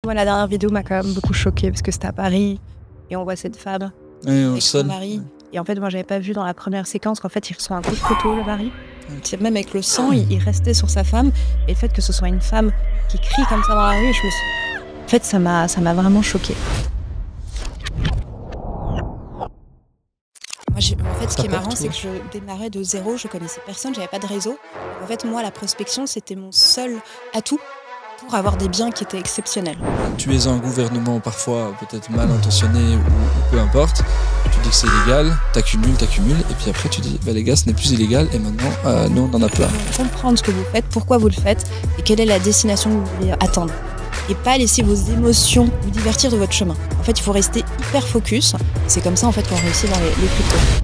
Moi, la dernière vidéo m'a quand même beaucoup choquée parce que c'était à Paris et on voit cette femme avec son mari. Et en fait, moi, j'avais pas vu dans la première séquence qu'en fait, il reçoit un coup de couteau, le mari. Même avec le sang, il restait sur sa femme. Et le fait que ce soit une femme qui crie comme ça dans la rue, en fait, ça m'a vraiment choquée. Moi, en fait, ce qui est marrant, c'est que je démarrais de zéro, je connaissais personne, j'avais pas de réseau. En fait, moi, la prospection, c'était mon seul atout pour avoir des biens qui étaient exceptionnels. Tu es un gouvernement parfois peut-être mal intentionné ou peu importe, tu dis que c'est illégal, t'accumules, et puis après tu dis bah les gars ce n'est plus illégal et maintenant nous on en a plein. Comprendre ce que vous faites, pourquoi vous le faites et quelle est la destination que vous voulez atteindre. Et pas laisser vos émotions vous divertir de votre chemin. En fait, il faut rester hyper focus. C'est comme ça en fait qu'on réussit dans les cryptos.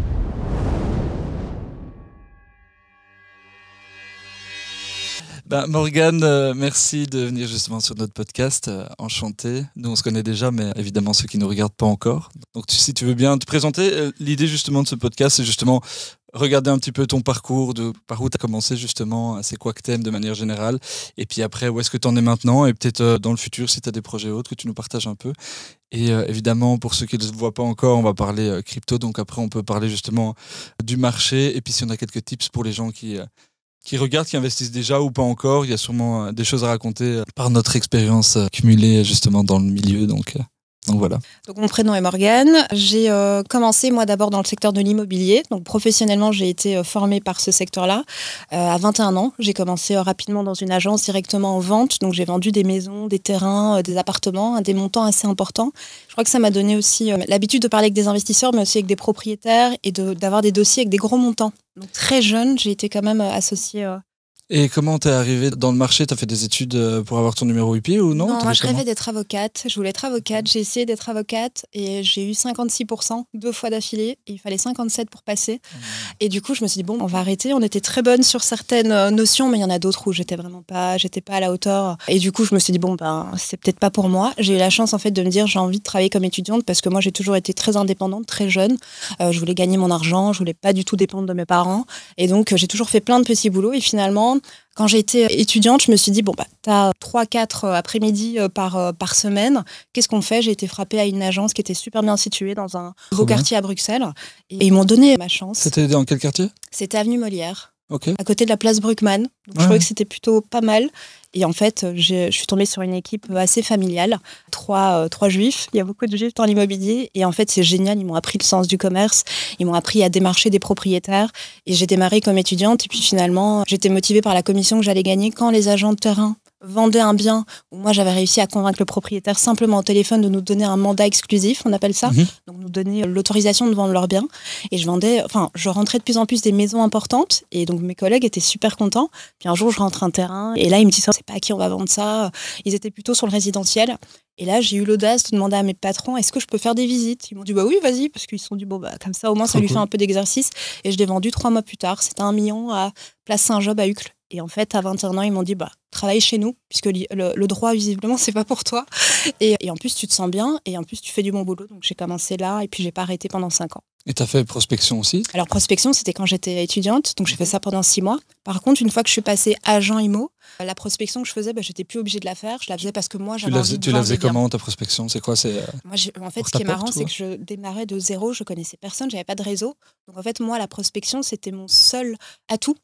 Morgane, merci de venir justement sur notre podcast, enchanté. Nous on se connaît déjà, mais évidemment ceux qui ne nous regardent pas encore. Donc si tu veux bien te présenter, l'idée justement de ce podcast c'est justement regarder un petit peu ton parcours, par où tu as commencé justement, c'est quoi que tu aimes de manière générale, et puis après où est-ce que tu en es maintenant, et peut-être dans le futur si tu as des projets autres que tu nous partages un peu. Et évidemment pour ceux qui ne le voient pas encore, on va parler crypto, donc après on peut parler justement du marché, et puis si on a quelques tips pour les gens qui regardent, qui investissent déjà ou pas encore. Il y a sûrement des choses à raconter par notre expérience cumulée justement dans le milieu. Donc voilà. Donc mon prénom est Morgane. J'ai commencé moi d'abord dans le secteur de l'immobilier. Donc professionnellement, j'ai été formée par ce secteur-là. À 21 ans, j'ai commencé rapidement dans une agence directement en vente. Donc j'ai vendu des maisons, des terrains, des appartements à des montants assez importants. Je crois que ça m'a donné aussi l'habitude de parler avec des investisseurs, mais aussi avec des propriétaires et d'avoir des dossiers avec des gros montants. Donc très jeune, j'ai été quand même associée. Et comment t'es arrivée dans le marché? T'as fait des études pour avoir ton numéro UPI ou non? Non, moi je rêvais d'être avocate. Je voulais être avocate. J'ai essayé d'être avocate et j'ai eu 56% 2 fois d'affilée. Et il fallait 57 pour passer. Et du coup, je me suis dit, bon, on va arrêter. On était très bonne sur certaines notions, mais il y en a d'autres où j'étais pas à la hauteur. Et du coup, je me suis dit, bon, c'est peut-être pas pour moi. J'ai eu la chance, en fait, de me dire, j'ai envie de travailler comme étudiante parce que moi, j'ai toujours été très indépendante, très jeune. Je voulais gagner mon argent. Je voulais pas du tout dépendre de mes parents. Et donc, j'ai toujours fait plein de petits boulots. Et finalement, quand j'ai été étudiante, je me suis dit, bon, t'as 3-4 après-midi par semaine. Qu'est-ce qu'on fait? J'ai été frappée à une agence qui était super bien située dans un beau quartier à Bruxelles. Et ils m'ont donné ma chance. C'était dans quel quartier? C'était avenue Molière. Okay. À côté de la place Bruckmann. Donc, je trouvais que c'était plutôt pas mal. Et en fait, je suis tombée sur une équipe assez familiale. Trois juifs. Il y a beaucoup de juifs dans l'immobilier. Et en fait, c'est génial. Ils m'ont appris le sens du commerce. Ils m'ont appris à démarcher des propriétaires. Et j'ai démarré comme étudiante. Et puis finalement, j'étais motivée par la commission que j'allais gagner quand les agents de terrain vendaient un bien où moi j'avais réussi à convaincre le propriétaire simplement au téléphone de nous donner un mandat exclusif, on appelle ça, donc nous donner l'autorisation de vendre leur bien. Et je rentrais de plus en plus des maisons importantes et donc mes collègues étaient super contents. Puis un jour je rentre un terrain et là ils me disent, c'est pas à qui on va vendre ça. Ils étaient plutôt sur le résidentiel. Et là, j'ai eu l'audace de demander à mes patrons, est-ce que je peux faire des visites? Ils m'ont dit, oui, vas-y, parce qu'ils se sont dit, comme ça, au moins, ça lui fait un peu d'exercice. Et je l'ai vendu 3 mois plus tard. C'était 1 million à Place Saint-Job à Uccle. Et en fait, à 21 ans, ils m'ont dit, travaille chez nous, puisque le droit, visiblement, c'est pas pour toi. Et en plus, tu te sens bien, et en plus, tu fais du bon boulot. Donc, j'ai commencé là, et puis j'ai pas arrêté pendant 5 ans. Et tu as fait prospection aussi? Alors, prospection, c'était quand j'étais étudiante, donc j'ai fait ça pendant 6 mois. Par contre, une fois que je suis passée agent IMO, la prospection que je faisais, j'étais plus obligée de la faire. Je la faisais parce que moi, j'avais envie de Tu la faisais comment, ta prospection? C'est quoi? Moi, en fait, ce qui est marrant, c'est que je démarrais de zéro, je connaissais personne, j'avais pas de réseau. Donc en fait, moi, la prospection, c'était mon seul atout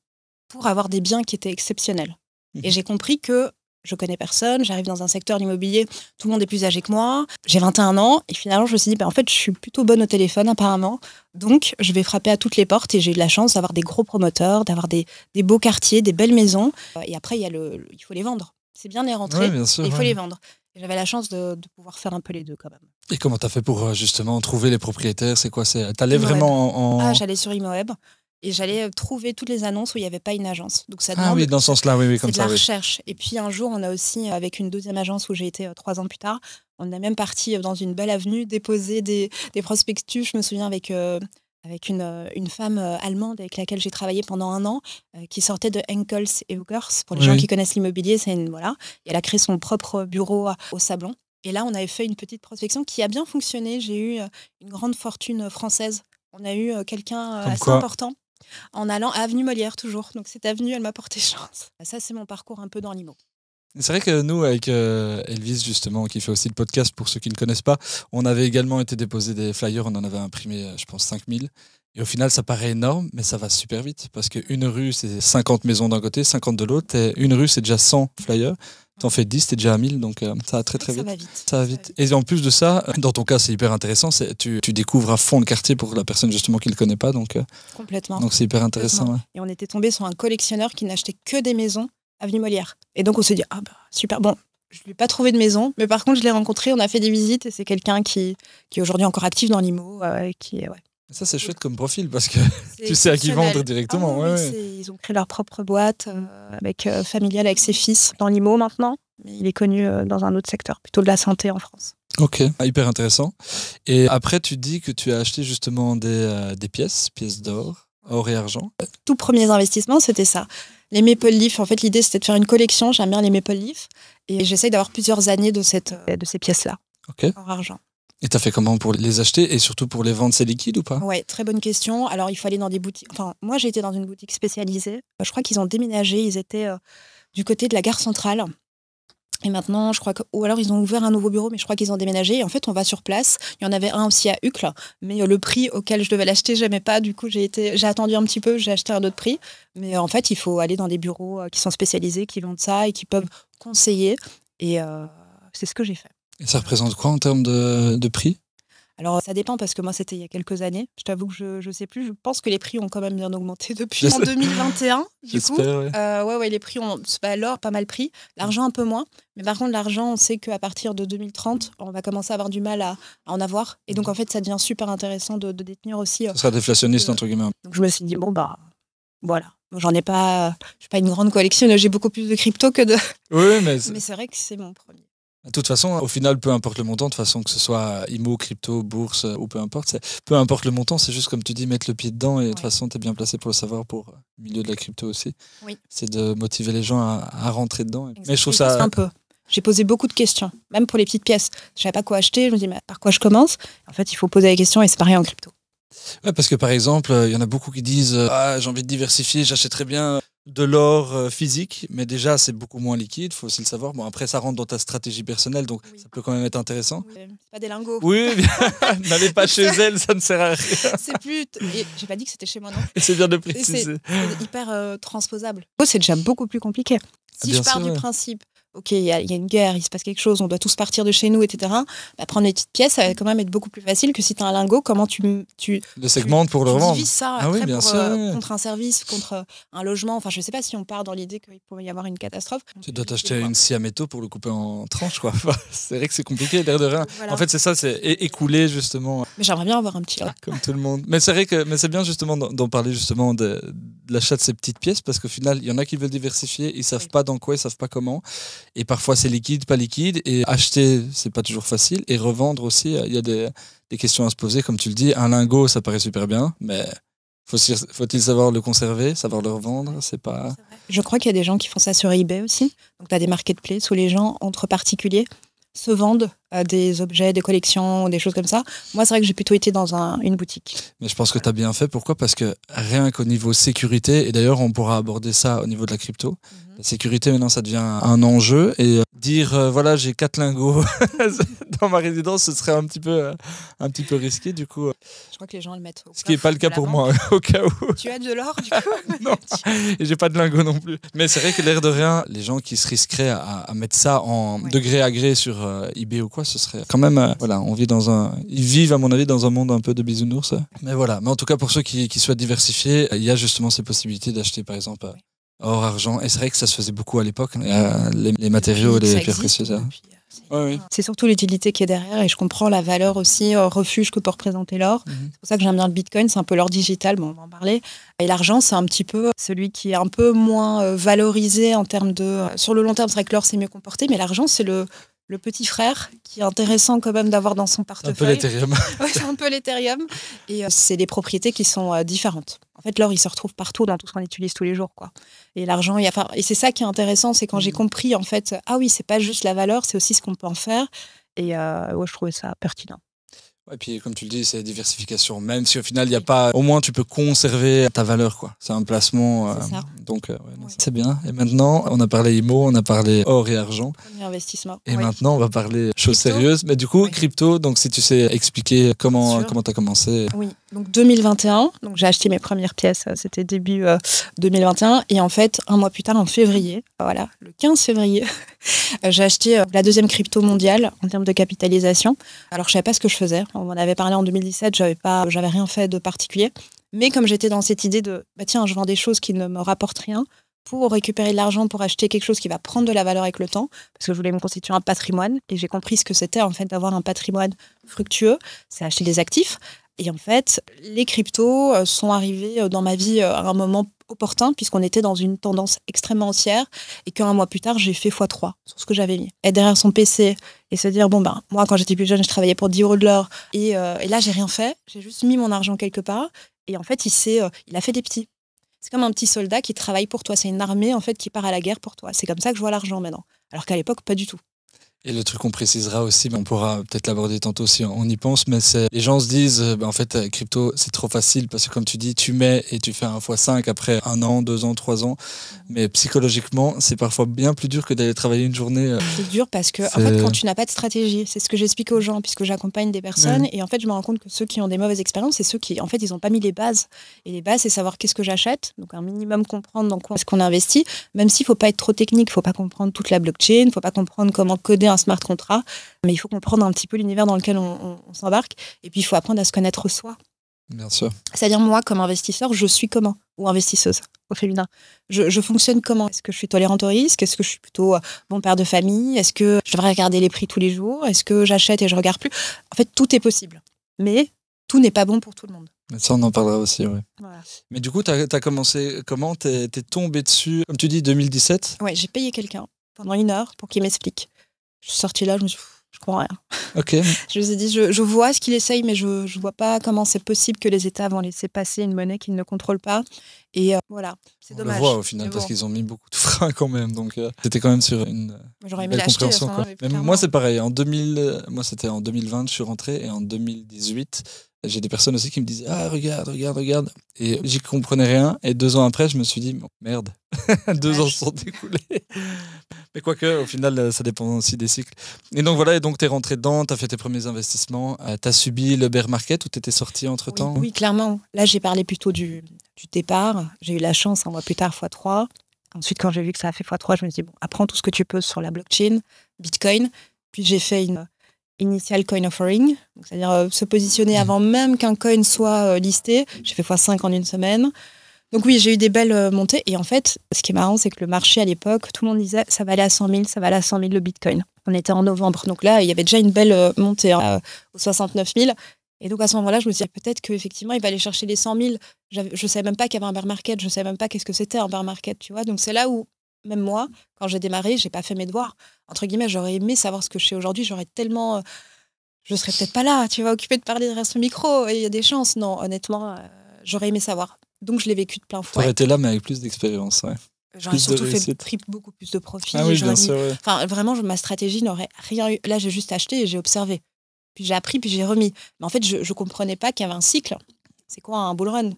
pour avoir des biens qui étaient exceptionnels. Et j'ai compris que je connais personne, j'arrive dans un secteur de l'immobilier, tout le monde est plus âgé que moi, j'ai 21 ans, et finalement je me suis dit, en fait je suis plutôt bonne au téléphone apparemment, donc je vais frapper à toutes les portes, et j'ai eu de la chance d'avoir des gros promoteurs, d'avoir des beaux quartiers, des belles maisons, et après il faut les vendre. C'est bien les rentrer, bien sûr, il faut les vendre. Et j'avais la chance de pouvoir faire un peu les deux quand même. Et comment t'as fait pour justement trouver les propriétaires? C'est quoi? T'allais vraiment en... j'allais sur ImoWeb. Et j'allais trouver toutes les annonces où il n'y avait pas une agence. Donc ça oui, dans ce sens-là, oui, comme ça. C'est de la recherche. Et puis un jour, on a aussi, avec une deuxième agence où j'ai été 3 ans plus tard, on a même parti dans une belle avenue déposer des prospectus. Je me souviens avec une femme allemande avec laquelle j'ai travaillé pendant 1 an, qui sortait de Henkels et Huckers. Pour les gens qui connaissent l'immobilier, et elle a créé son propre bureau au Sablon. Et là, on avait fait une petite prospection qui a bien fonctionné. J'ai eu une grande fortune française. On a eu quelqu'un assez important. En allant à Avenue Molière, toujours. Donc cette avenue, elle m'a porté chance. Ça, c'est mon parcours un peu dans l'IMO. C'est vrai que nous, avec Elvis, justement, qui fait aussi le podcast, pour ceux qui ne connaissent pas, on avait également été déposer des flyers, on en avait imprimé, je pense, 5000. Et au final, ça paraît énorme, mais ça va super vite. Parce qu'une rue, c'est 50 maisons d'un côté, 50 de l'autre. Et une rue, c'est déjà 100 flyers. T'en fais 10, t'es déjà à 1000. Donc ça va très très vite. Ça va vite. Ça va vite. Et en plus de ça, dans ton cas, c'est hyper intéressant. Tu découvres à fond le quartier pour la personne justement qui ne le connaît pas. Donc Complètement. c'est hyper intéressant. Ouais. Et on était tombé sur un collectionneur qui n'achetait que des maisons avenue Molière. Et donc on s'est dit, ah bah super, bon, je ne lui ai pas trouvé de maison, mais par contre je l'ai rencontré, on a fait des visites et c'est quelqu'un qui est aujourd'hui encore actif dans l'IMO. Ça c'est chouette comme profil parce que tu sais à qui vendre directement. Ah, oui, ils ont créé leur propre boîte familiale avec ses fils dans l'IMO maintenant, mais il est connu dans un autre secteur, plutôt de la santé en France. Ok, hyper intéressant. Et après tu dis que tu as acheté justement des pièces d'or, or et argent. Tout premiers investissements, c'était ça. Les Maple Leaf, en fait, l'idée, c'était de faire une collection. J'aime bien les Maple Leaf. Et j'essaye d'avoir plusieurs années de ces pièces-là, en argent. Et tu as fait comment pour les acheter et surtout pour les vendre? C'est liquide ou pas? Ouais, très bonne question. Alors, il faut aller dans des boutiques. Enfin, moi, j'ai été dans une boutique spécialisée. Je crois qu'ils ont déménagé. Ils étaient du côté de la gare centrale. Et maintenant, je crois que... Ou alors, ils ont ouvert un nouveau bureau, mais je crois qu'ils ont déménagé. Et en fait, on va sur place. Il y en avait un aussi à Uccle. Mais le prix auquel je devais l'acheter, j'aimais pas. Du coup, j'ai attendu un petit peu. J'ai acheté un autre prix. Mais en fait, il faut aller dans des bureaux qui sont spécialisés, qui vendent ça et qui peuvent conseiller. Et c'est ce que j'ai fait. Et ça représente quoi en termes de prix? Alors, ça dépend parce que moi, c'était il y a quelques années. Je t'avoue que je ne sais plus. Je pense que les prix ont quand même bien augmenté depuis en 2021. Du coup, ouais, les prix ont l'or pas mal pris, l'argent un peu moins. Mais par contre, l'argent, on sait qu'à partir de 2030, on va commencer à avoir du mal à en avoir. Et donc, en fait, ça devient super intéressant de détenir aussi. Ça sera déflationniste, entre guillemets. Donc, je me suis dit, bon, bah, voilà. J'en ai pas, je suis pas une grande collectionneuse. J'ai beaucoup plus de crypto que de. Oui, mais c'est vrai que c'est mon premier. De toute façon, au final, peu importe le montant, de toute façon, que ce soit IMO, crypto, bourse ou peu importe, peu importe le montant, c'est juste comme tu dis, mettre le pied dedans et de toute façon, tu es bien placé pour le savoir pour le milieu de la crypto aussi. Oui. C'est de motiver les gens à rentrer dedans. Exactement. Mais je trouve ça... Un peu. J'ai posé beaucoup de questions, même pour les petites pièces. Je savais pas quoi acheter, je me dis, mais par quoi je commence? En fait, il faut poser les questions et c'est pareil en crypto. Ouais, parce que par exemple, il y en a beaucoup qui disent j'ai envie de diversifier, j'achèterais bien de l'or physique, mais déjà c'est beaucoup moins liquide, faut aussi le savoir. Bon, après ça rentre dans ta stratégie personnelle, donc ça peut quand même être intéressant. Oui, c'est pas des lingots. Oui, n'allez pas chez elle, ça ne sert à rien. C'est plus. Et j'ai pas dit que c'était chez moi non. Et c'est bien de préciser. C'est hyper transposable. C'est déjà beaucoup plus compliqué. Si je pars du principe, ok, il y a une guerre, il se passe quelque chose, on doit tous partir de chez nous, etc. Bah, prendre les petites pièces, ça va quand même être beaucoup plus facile que si tu as un lingot, comment tu le segmentes pour le revendre. Tu divises ça après contre un service, contre un logement. Enfin, je sais pas si on part dans l'idée qu'il pourrait y avoir une catastrophe. Tu dois t'acheter une scie à métaux pour le couper en tranches, quoi. C'est vrai que c'est compliqué, l'air de rien. Voilà. En fait, c'est ça, c'est écouler justement. Mais j'aimerais bien avoir un petit là. Comme tout le monde. Mais c'est vrai que c'est bien justement d'en parler justement de l'achat de ces petites pièces parce qu'au final, il y en a qui veulent diversifier, ils savent pas dans quoi, ils savent pas comment. Et parfois c'est liquide, pas liquide. Et acheter, c'est pas toujours facile. Et revendre aussi, il y a des questions à se poser. Comme tu le dis, un lingot, ça paraît super bien, mais faut-il savoir le conserver, savoir le revendre? C'est pas... Je crois qu'il y a des gens qui font ça sur eBay aussi. Donc tu as des marketplaces où les gens, entre particuliers, se vendent des objets, des collections, des choses comme ça. Moi, c'est vrai que j'ai plutôt été dans une boutique. Mais je pense que tu as bien fait. Pourquoi? Parce que rien qu'au niveau sécurité, et d'ailleurs, on pourra aborder ça au niveau de la crypto, la sécurité, maintenant, ça devient un enjeu. Et dire, voilà, j'ai 4 lingots dans ma résidence, ce serait un petit peu risqué, du coup. Je crois que les gens le mettent au ce qui n'est pas le cas pour moi, au cas où. Tu as de l'or, du coup? Non, et j'ai pas de lingots non plus. Mais c'est vrai que l'air de rien, les gens qui se risqueraient à mettre ça en degré à gré sur eBay ou quoi, ce serait quand même... voilà, on vit ils vivent, à mon avis, dans un monde un peu de bisounours. Mais voilà, mais en tout cas, pour ceux qui souhaitent diversifier, il y a justement ces possibilités d'acheter, par exemple, or, argent. Et c'est vrai que ça se faisait beaucoup à l'époque, les matériaux, les pierres précieuses. C'est surtout l'utilité qui est derrière et je comprends la valeur aussi, refuge que peut représenter l'or. C'est pour ça que j'aime bien le Bitcoin, c'est un peu l'or digital, bon, on va en parler. Et l'argent, c'est un petit peu celui qui est un peu moins valorisé en termes de... Sur le long terme, c'est vrai que l'or, c'est mieux comporté, mais l'argent, c'est le petit frère qui est intéressant quand même d'avoir dans son portefeuille. Un peu l'Ethereum. Oui, c'est un peu l'Ethereum. Et c'est des propriétés qui sont différentes. En fait, l'or, il se retrouve partout dans tout ce qu'on utilise tous les jours, quoi. Et l'argent, et c'est ça qui est intéressant, c'est quand j'ai compris, en fait, ah oui, c'est pas juste la valeur, c'est aussi ce qu'on peut en faire. Et je trouvais ça pertinent. Et puis, comme tu le dis, c'est diversification. Même si au final, il n'y a pas. Au moins, tu peux conserver ta valeur, quoi. C'est un placement. C'est ça. Donc, c'est bien. Et maintenant, on a parlé IMO, on a parlé or et argent. Premier investissement. Et maintenant, on va parler choses sérieuses. Mais du coup, crypto, donc si tu sais expliquer comment tu as commencé. Oui, donc 2021, donc j'ai acheté mes premières pièces, c'était début 2021. Et en fait, un mois plus tard, en février, voilà, le 15 février, j'ai acheté la deuxième crypto mondiale en termes de capitalisation. Alors, je ne savais pas ce que je faisais. On m'en avait parlé en 2017, j'avais rien fait de particulier. Mais comme j'étais dans cette idée de, tiens, je vends des choses qui ne me rapportent rien pour récupérer de l'argent, pour acheter quelque chose qui va prendre de la valeur avec le temps, parce que je voulais me constituer un patrimoine. Et j'ai compris ce que c'était, en fait, d'avoir un patrimoine fructueux. C'est acheter des actifs. Et en fait, les cryptos sont arrivés dans ma vie à un moment opportun, puisqu'on était dans une tendance extrêmement haussière, et qu'un mois plus tard, j'ai fait x3 sur ce que j'avais mis. Être derrière son PC et se dire, moi, quand j'étais plus jeune, je travaillais pour 10 € de l'heure, et là, j'ai rien fait, j'ai juste mis mon argent quelque part, et en fait, il a fait des petits. C'est comme un petit soldat qui travaille pour toi, c'est une armée, en fait, qui part à la guerre pour toi. C'est comme ça que je vois l'argent maintenant, alors qu'à l'époque, pas du tout. Et le truc qu'on précisera aussi, mais on pourra peut-être l'aborder tantôt si on y pense, mais c'est les gens se disent, en fait, crypto, c'est trop facile parce que comme tu dis, tu mets et tu fais un x5 après 1 an, 2 ans, 3 ans. Mais psychologiquement, c'est parfois bien plus dur que d'aller travailler une journée. C'est dur parce que, en fait, quand tu n'as pas de stratégie, c'est ce que j'explique aux gens, puisque j'accompagne des personnes, et en fait, je me rends compte que ceux qui ont des mauvaises expériences, c'est ceux qui, en fait, ils n'ont pas mis les bases. Et les bases, c'est savoir qu'est-ce que j'achète, donc un minimum comprendre dans quoi est-ce qu'on investit, même s'il ne faut pas être trop technique, il ne faut pas comprendre toute la blockchain, il ne faut pas comprendre comment coder un smart contract. Mais il faut comprendre un petit peu l'univers dans lequel on s'embarque. Et puis, il faut apprendre à se connaître soi. Bien sûr. C'est-à-dire, moi, comme investisseur, je suis comment? Ou investisseuse, au féminin. Je fonctionne comment? Est-ce que je suis tolérante au risque? Est-ce que je suis plutôt bon père de famille? Est-ce que je devrais regarder les prix tous les jours? Est-ce que j'achète et je regarde plus? En fait, tout est possible. Mais tout n'est pas bon pour tout le monde. Ça, on en parlera aussi, oui. Voilà. Mais du coup, tu as commencé comment? T'es tombé dessus, comme tu dis, 2017? Ouais, j'ai payé quelqu'un pendant 1 heure pour qu'il m'explique. Je suis sortie là, je me suis dit, je comprends rien. Ok. Je me suis dit, je vois ce qu'il essaye, mais je ne vois pas comment c'est possible que les États vont laisser passer une monnaie qu'ils ne contrôlent pas. Et voilà, c'est dommage. On le voit au final, parce qu'ils ont mis beaucoup de freins quand même. Donc, c'était quand même sur une J'aurais aimé belle l'acheter, compréhension. Même moi, c'est pareil. Moi, c'était en 2020, je suis rentré. Et en 2018, j'ai des personnes aussi qui me disaient « Ah, regarde. » Et j'y comprenais rien. Et 2 ans après, je me suis dit bon, « Merde, 2 ans se sont écoulés. » Mais quoique, au final, ça dépend aussi des cycles. Et donc voilà, tu es rentré dedans, tu as fait tes premiers investissements. Tu as subi le bear market ou tu étais sorti entre-temps? Oui, clairement. Là, j'ai parlé plutôt du départ. J'ai eu la chance, 1 mois plus tard, x3. Ensuite, quand j'ai vu que ça a fait x3, je me suis dit, apprends tout ce que tu peux sur la blockchain, Bitcoin. Puis j'ai fait une initial coin offering, c'est-à-dire se positionner avant même qu'un coin soit listé. J'ai fait x5 en 1 semaine. Donc oui, j'ai eu des belles montées. Et en fait, ce qui est marrant, c'est que le marché à l'époque, tout le monde disait ça va aller à 100 000, ça va aller à 100 000 le Bitcoin. On était en novembre. Donc là, il y avait déjà une belle montée aux 69 000. Et donc à ce moment-là, je me suis dit peut-être qu'effectivement, il va aller chercher les 100 000. Je ne savais même pas qu'il y avait un bear market. Je ne savais même pas qu'est-ce que c'était un bear market. Tu vois. Donc c'est là où, même moi, quand j'ai démarré, je n'ai pas fait mes devoirs. Entre guillemets, j'aurais aimé savoir ce que je sais aujourd'hui. J'aurais tellement... je ne serais peut-être pas là, tu vois, occupée de parler derrière ce micro. Et il y a des chances. Non, honnêtement, j'aurais aimé savoir. Donc, je l'ai vécu de plein fouet. Tu aurais été là, mais avec plus d'expérience, ouais. J'aurais surtout pris beaucoup plus de profit. Ah oui, bien sûr. Ouais. Enfin, vraiment, ma stratégie n'aurait rien eu. Là, j'ai juste acheté et j'ai observé. Puis j'ai appris, puis j'ai remis. Mais en fait, je ne comprenais pas qu'il y avait un cycle. C'est quoi un bull run?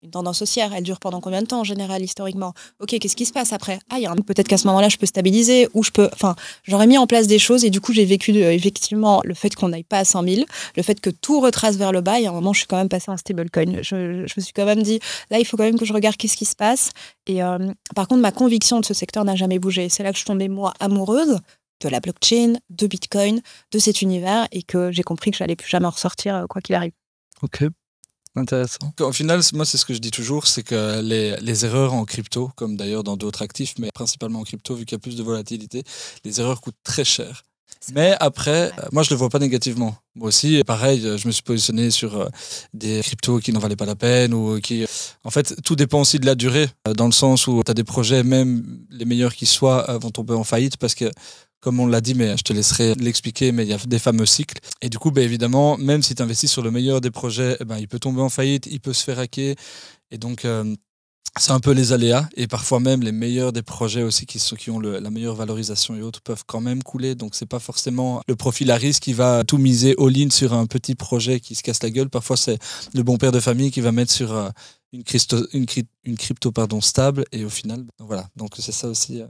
Une tendance haussière, elle dure pendant combien de temps en général, historiquement? Ok, qu'est-ce qui se passe après? Peut-être qu'à ce moment-là, je peux stabiliser, ou je peux... Enfin, j'aurais mis en place des choses, et du coup, j'ai vécu effectivement le fait qu'on n'aille pas à 100 000, le fait que tout retrace vers le bas, et à un moment, je suis quand même passée en stablecoin. Je me suis quand même dit, là, il faut quand même que je regarde qu'est-ce qui se passe. Et par contre, ma conviction de ce secteur n'a jamais bougé. C'est là que je suis tombée, moi, amoureuse de la blockchain, de Bitcoin, de cet univers, et que j'ai compris que j'allais plus jamais en ressortir, quoi qu'il arrive. Ok. Intéressant. Au final, moi, c'est ce que je dis toujours, c'est que les erreurs en crypto, comme d'ailleurs dans d'autres actifs, mais principalement en crypto, vu qu'il y a plus de volatilité, les erreurs coûtent très cher. Mais après, moi, je ne le vois pas négativement. Moi aussi, pareil, je me suis positionné sur des cryptos qui n'en valaient pas la peine ou qui... En fait, tout dépend aussi de la durée, dans le sens où tu as des projets, même les meilleurs qui soient, vont tomber en faillite parce que comme on l'a dit, mais je te laisserai l'expliquer, mais il y a des fameux cycles. Et du coup, évidemment, même si tu investis sur le meilleur des projets, il peut tomber en faillite, il peut se faire hacker. Et donc, c'est un peu les aléas et parfois même les meilleurs des projets aussi qui ont la meilleure valorisation et autres peuvent quand même couler. Donc c'est pas forcément le profil à risque qui va tout miser all-in sur un petit projet qui se casse la gueule. Parfois c'est le bon père de famille qui va mettre sur une crypto stable et au final, voilà. Donc c'est ça aussi.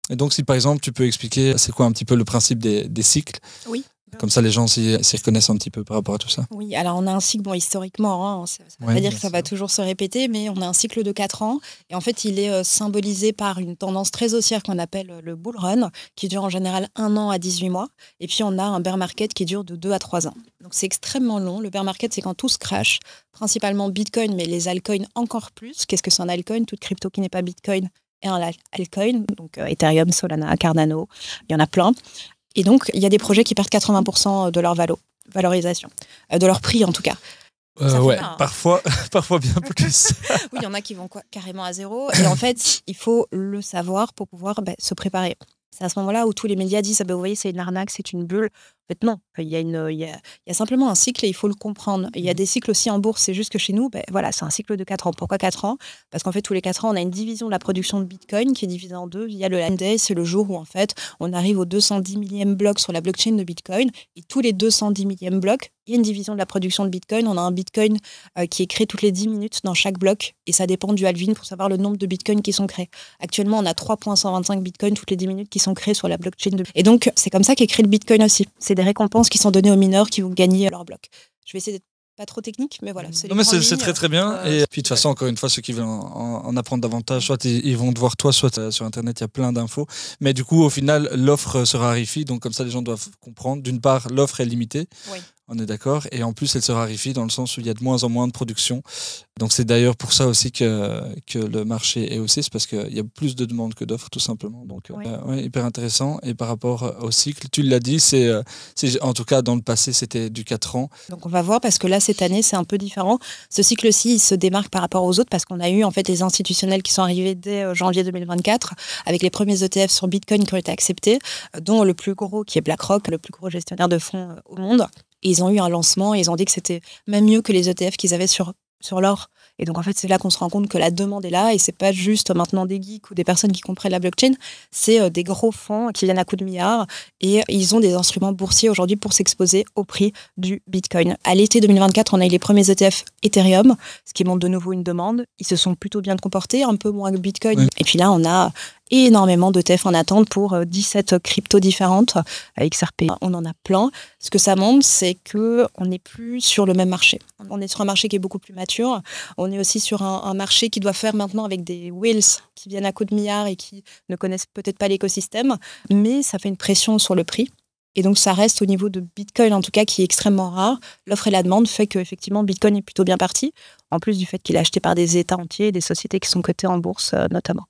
Et donc si par exemple tu peux expliquer c'est quoi un petit peu le principe des cycles. Oui. Comme ça, les gens s'y reconnaissent un petit peu par rapport à tout ça. Oui, alors on a un cycle, historiquement, ça ne veut pas dire que ça va toujours se répéter, mais on a un cycle de 4 ans. Et en fait, il est symbolisé par une tendance très haussière qu'on appelle le bull run, qui dure en général 1 an à 18 mois. Et puis, on a un bear market qui dure de 2 à 3 ans. Donc, c'est extrêmement long. Le bear market, c'est quand tout se crash, principalement Bitcoin, mais les altcoins encore plus. Qu'est-ce que c'est un altcoin? Toute crypto qui n'est pas Bitcoin est un altcoin. Donc, Ethereum, Solana, Cardano, il y en a plein. Et donc, il y a des projets qui perdent 80% de leur valorisation, de leur prix en tout cas. Parfois bien plus. Oui, il y en a qui vont carrément à zéro. Et en fait, il faut le savoir pour pouvoir se préparer. C'est à ce moment-là où tous les médias disent vous voyez, c'est une arnaque, c'est une bulle. En fait, non. Il y a simplement un cycle et il faut le comprendre. Et il y a des cycles aussi en bourse. C'est juste que chez nous, c'est un cycle de 4 ans. Pourquoi 4 ans? Parce qu'en fait, tous les 4 ans, on a une division de la production de Bitcoin qui est divisée en deux via le Land Day. C'est le jour où, en fait, on arrive au 210 millième bloc sur la blockchain de Bitcoin. Et tous les 210 millième blocs, il y a une division de la production de Bitcoin. On a un Bitcoin qui est créé toutes les 10 minutes dans chaque bloc. Et ça dépend du halving pour savoir le nombre de Bitcoins qui sont créés. Actuellement, on a 3,125 Bitcoins toutes les 10 minutes qui sont créés sur la blockchain de. Et donc, c'est comme ça qu'est créé le Bitcoin aussi. C'est des récompenses qui sont données aux mineurs qui vont gagner leur bloc. Je vais essayer d'être pas trop technique, mais voilà. Non, mais c'est très très bien. Et puis de toute façon, encore une fois, ceux qui veulent en apprendre davantage, soit ils vont te voir toi, soit sur Internet, il y a plein d'infos. Mais du coup, au final, l'offre se raréfie. Donc comme ça, les gens doivent comprendre. D'une part, l'offre est limitée. Oui. On est d'accord. Et en plus, elle se raréfie dans le sens où il y a de moins en moins de production. Donc c'est d'ailleurs pour ça aussi que le marché est haussé. C'est parce qu'il y a plus de demandes que d'offres, tout simplement. Donc hyper intéressant. Et par rapport au cycle, tu l'as dit, c'est en tout cas dans le passé, c'était du 4 ans. Donc on va voir parce que là, cette année, c'est un peu différent. Ce cycle-ci, il se démarque par rapport aux autres parce qu'on a eu en fait les institutionnels qui sont arrivés dès janvier 2024 avec les premiers ETF sur Bitcoin qui ont été acceptés, dont le plus gros qui est BlackRock, le plus gros gestionnaire de fonds au monde. Et ils ont eu un lancement et ils ont dit que c'était même mieux que les ETF qu'ils avaient sur l'or. Et donc, en fait, c'est là qu'on se rend compte que la demande est là et c'est pas juste maintenant des geeks ou des personnes qui comprennent la blockchain, c'est des gros fonds qui viennent à coups de milliards et ils ont des instruments boursiers aujourd'hui pour s'exposer au prix du Bitcoin. À l'été 2024, on a eu les premiers ETF Ethereum, ce qui montre de nouveau une demande. Ils se sont plutôt bien comportés, un peu moins que Bitcoin. Oui. Et puis là, on a énormément d'ETF en attente pour 17 cryptos différentes. XRP, on en a plein. Ce que ça montre, c'est qu'on n'est plus sur le même marché. On est sur un marché qui est beaucoup plus mature. On est aussi sur un marché qui doit faire maintenant avec des whales qui viennent à coups de milliards et qui ne connaissent peut-être pas l'écosystème, mais ça fait une pression sur le prix. Et donc, ça reste au niveau de Bitcoin, en tout cas, qui est extrêmement rare. L'offre et la demande fait qu'effectivement, Bitcoin est plutôt bien parti, en plus du fait qu'il est acheté par des États entiers et des sociétés qui sont cotées en bourse, notamment.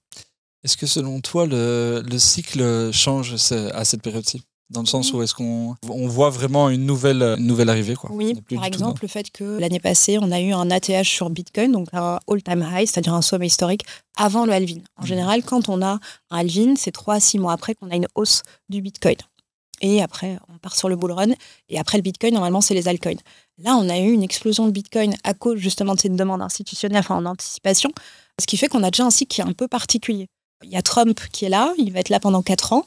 Est-ce que selon toi, le cycle change à cette période-ci? Dans le sens où est-ce qu'on voit vraiment une nouvelle arrivée, quoi? Oui, par exemple, le fait que l'année passée, on a eu un ATH sur Bitcoin, donc un all-time high, c'est-à-dire un sommet historique, avant le halving. En général, quand on a un halving, c'est 3 à 6 mois après qu'on a une hausse du Bitcoin. Et après, on part sur le bull run. Et après le Bitcoin, normalement, c'est les altcoins. Là, on a eu une explosion de Bitcoin à cause justement de cette demande institutionnelle, en anticipation, ce qui fait qu'on a déjà un cycle qui est un peu particulier. Il y a Trump qui est là, il va être là pendant 4 ans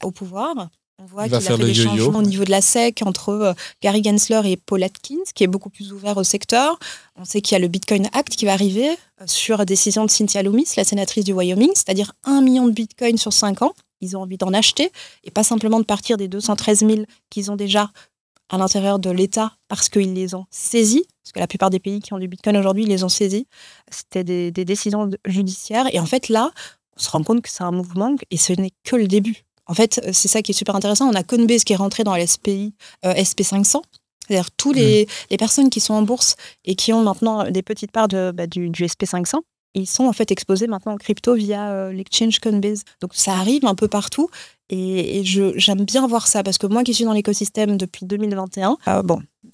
au pouvoir. On voit qu'il a fait des changements au niveau de la SEC entre Gary Gensler et Paul Atkins, qui est beaucoup plus ouvert au secteur. On sait qu'il y a le Bitcoin Act qui va arriver sur décision de Cynthia Lummis, la sénatrice du Wyoming, c'est-à-dire 1 million de Bitcoin sur 5 ans. Ils ont envie d'en acheter et pas simplement de partir des 213 000 qu'ils ont déjà à l'intérieur de l'État parce qu'ils les ont saisis. Parce que la plupart des pays qui ont du Bitcoin aujourd'hui, ils les ont saisis. C'était des décisions judiciaires. Et en fait, là, on se rend compte que c'est un mouvement et ce n'est que le début. En fait, c'est ça qui est super intéressant. On a Coinbase qui est rentré dans l'SPI SP500. C'est-à-dire tous les personnes qui sont en bourse et qui ont maintenant des petites parts du SP500, ils sont en fait exposés maintenant en crypto via l'exchange Coinbase. Donc ça arrive un peu partout et j'aime bien voir ça parce que moi qui suis dans l'écosystème depuis 2021,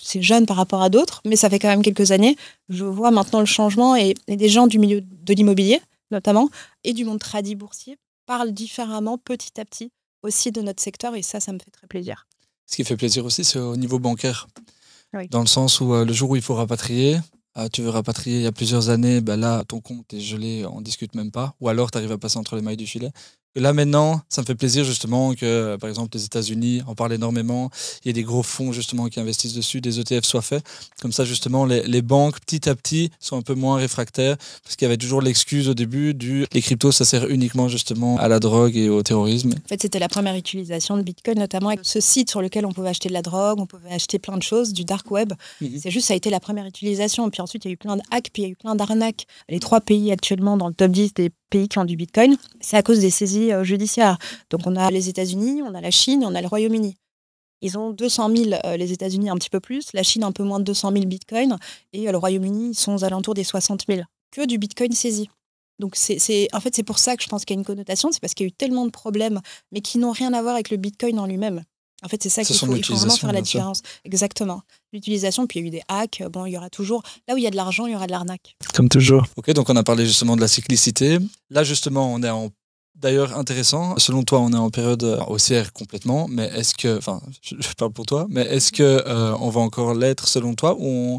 c'est jeune par rapport à d'autres, mais ça fait quand même quelques années, je vois maintenant le changement et des gens du milieu de l'immobilier notamment et du monde tradi boursier parlent différemment petit à petit aussi de notre secteur et ça me fait très plaisir. Ce qui fait plaisir aussi, c'est au niveau bancaire. Oui. Dans le sens où le jour où il faut rapatrier, tu veux rapatrier il y a plusieurs années, bah là, ton compte est gelé, on discute même pas. Ou alors, tu arrives à passer entre les mailles du filet. Et là, maintenant, ça me fait plaisir justement que, par exemple, les États-Unis en parlent énormément. Il y a des gros fonds justement qui investissent dessus, des ETF soient faits. Comme ça, justement, les banques, petit à petit, sont un peu moins réfractaires. Parce qu'il y avait toujours l'excuse au début les cryptos, ça sert uniquement justement à la drogue et au terrorisme. En fait, c'était la première utilisation de Bitcoin, notamment avec ce site sur lequel on pouvait acheter de la drogue, on pouvait acheter plein de choses, du dark web. C'est juste, ça a été la première utilisation. Puis ensuite, il y a eu plein de hacks, puis il y a eu plein d'arnaques. Les 3 pays actuellement dans le top 10 des pays qui ont du Bitcoin, c'est à cause des saisies judiciaires. Donc on a les États-Unis, on a la Chine, on a le Royaume-Uni. Ils ont 200 000, les États-Unis un petit peu plus, la Chine un peu moins de 200 000 Bitcoin, et le Royaume-Uni, ils sont aux alentours des 60 000. Que du Bitcoin saisi. Donc en fait, c'est pour ça que je pense qu'il y a une connotation, c'est parce qu'il y a eu tellement de problèmes, mais qui n'ont rien à voir avec le Bitcoin en lui-même. En fait, c'est ça qu'il faut vraiment faire la différence. Exactement. L'utilisation, puis il y a eu des hacks. Bon, il y aura toujours... Là où il y a de l'argent, il y aura de l'arnaque. Comme toujours. Ok, donc on a parlé justement de la cyclicité. Là, justement, on est en... D'ailleurs, intéressant. Selon toi, on est en période haussière complètement, mais est-ce que... Enfin, je parle pour toi, mais est-ce que on va encore l'être selon toi ou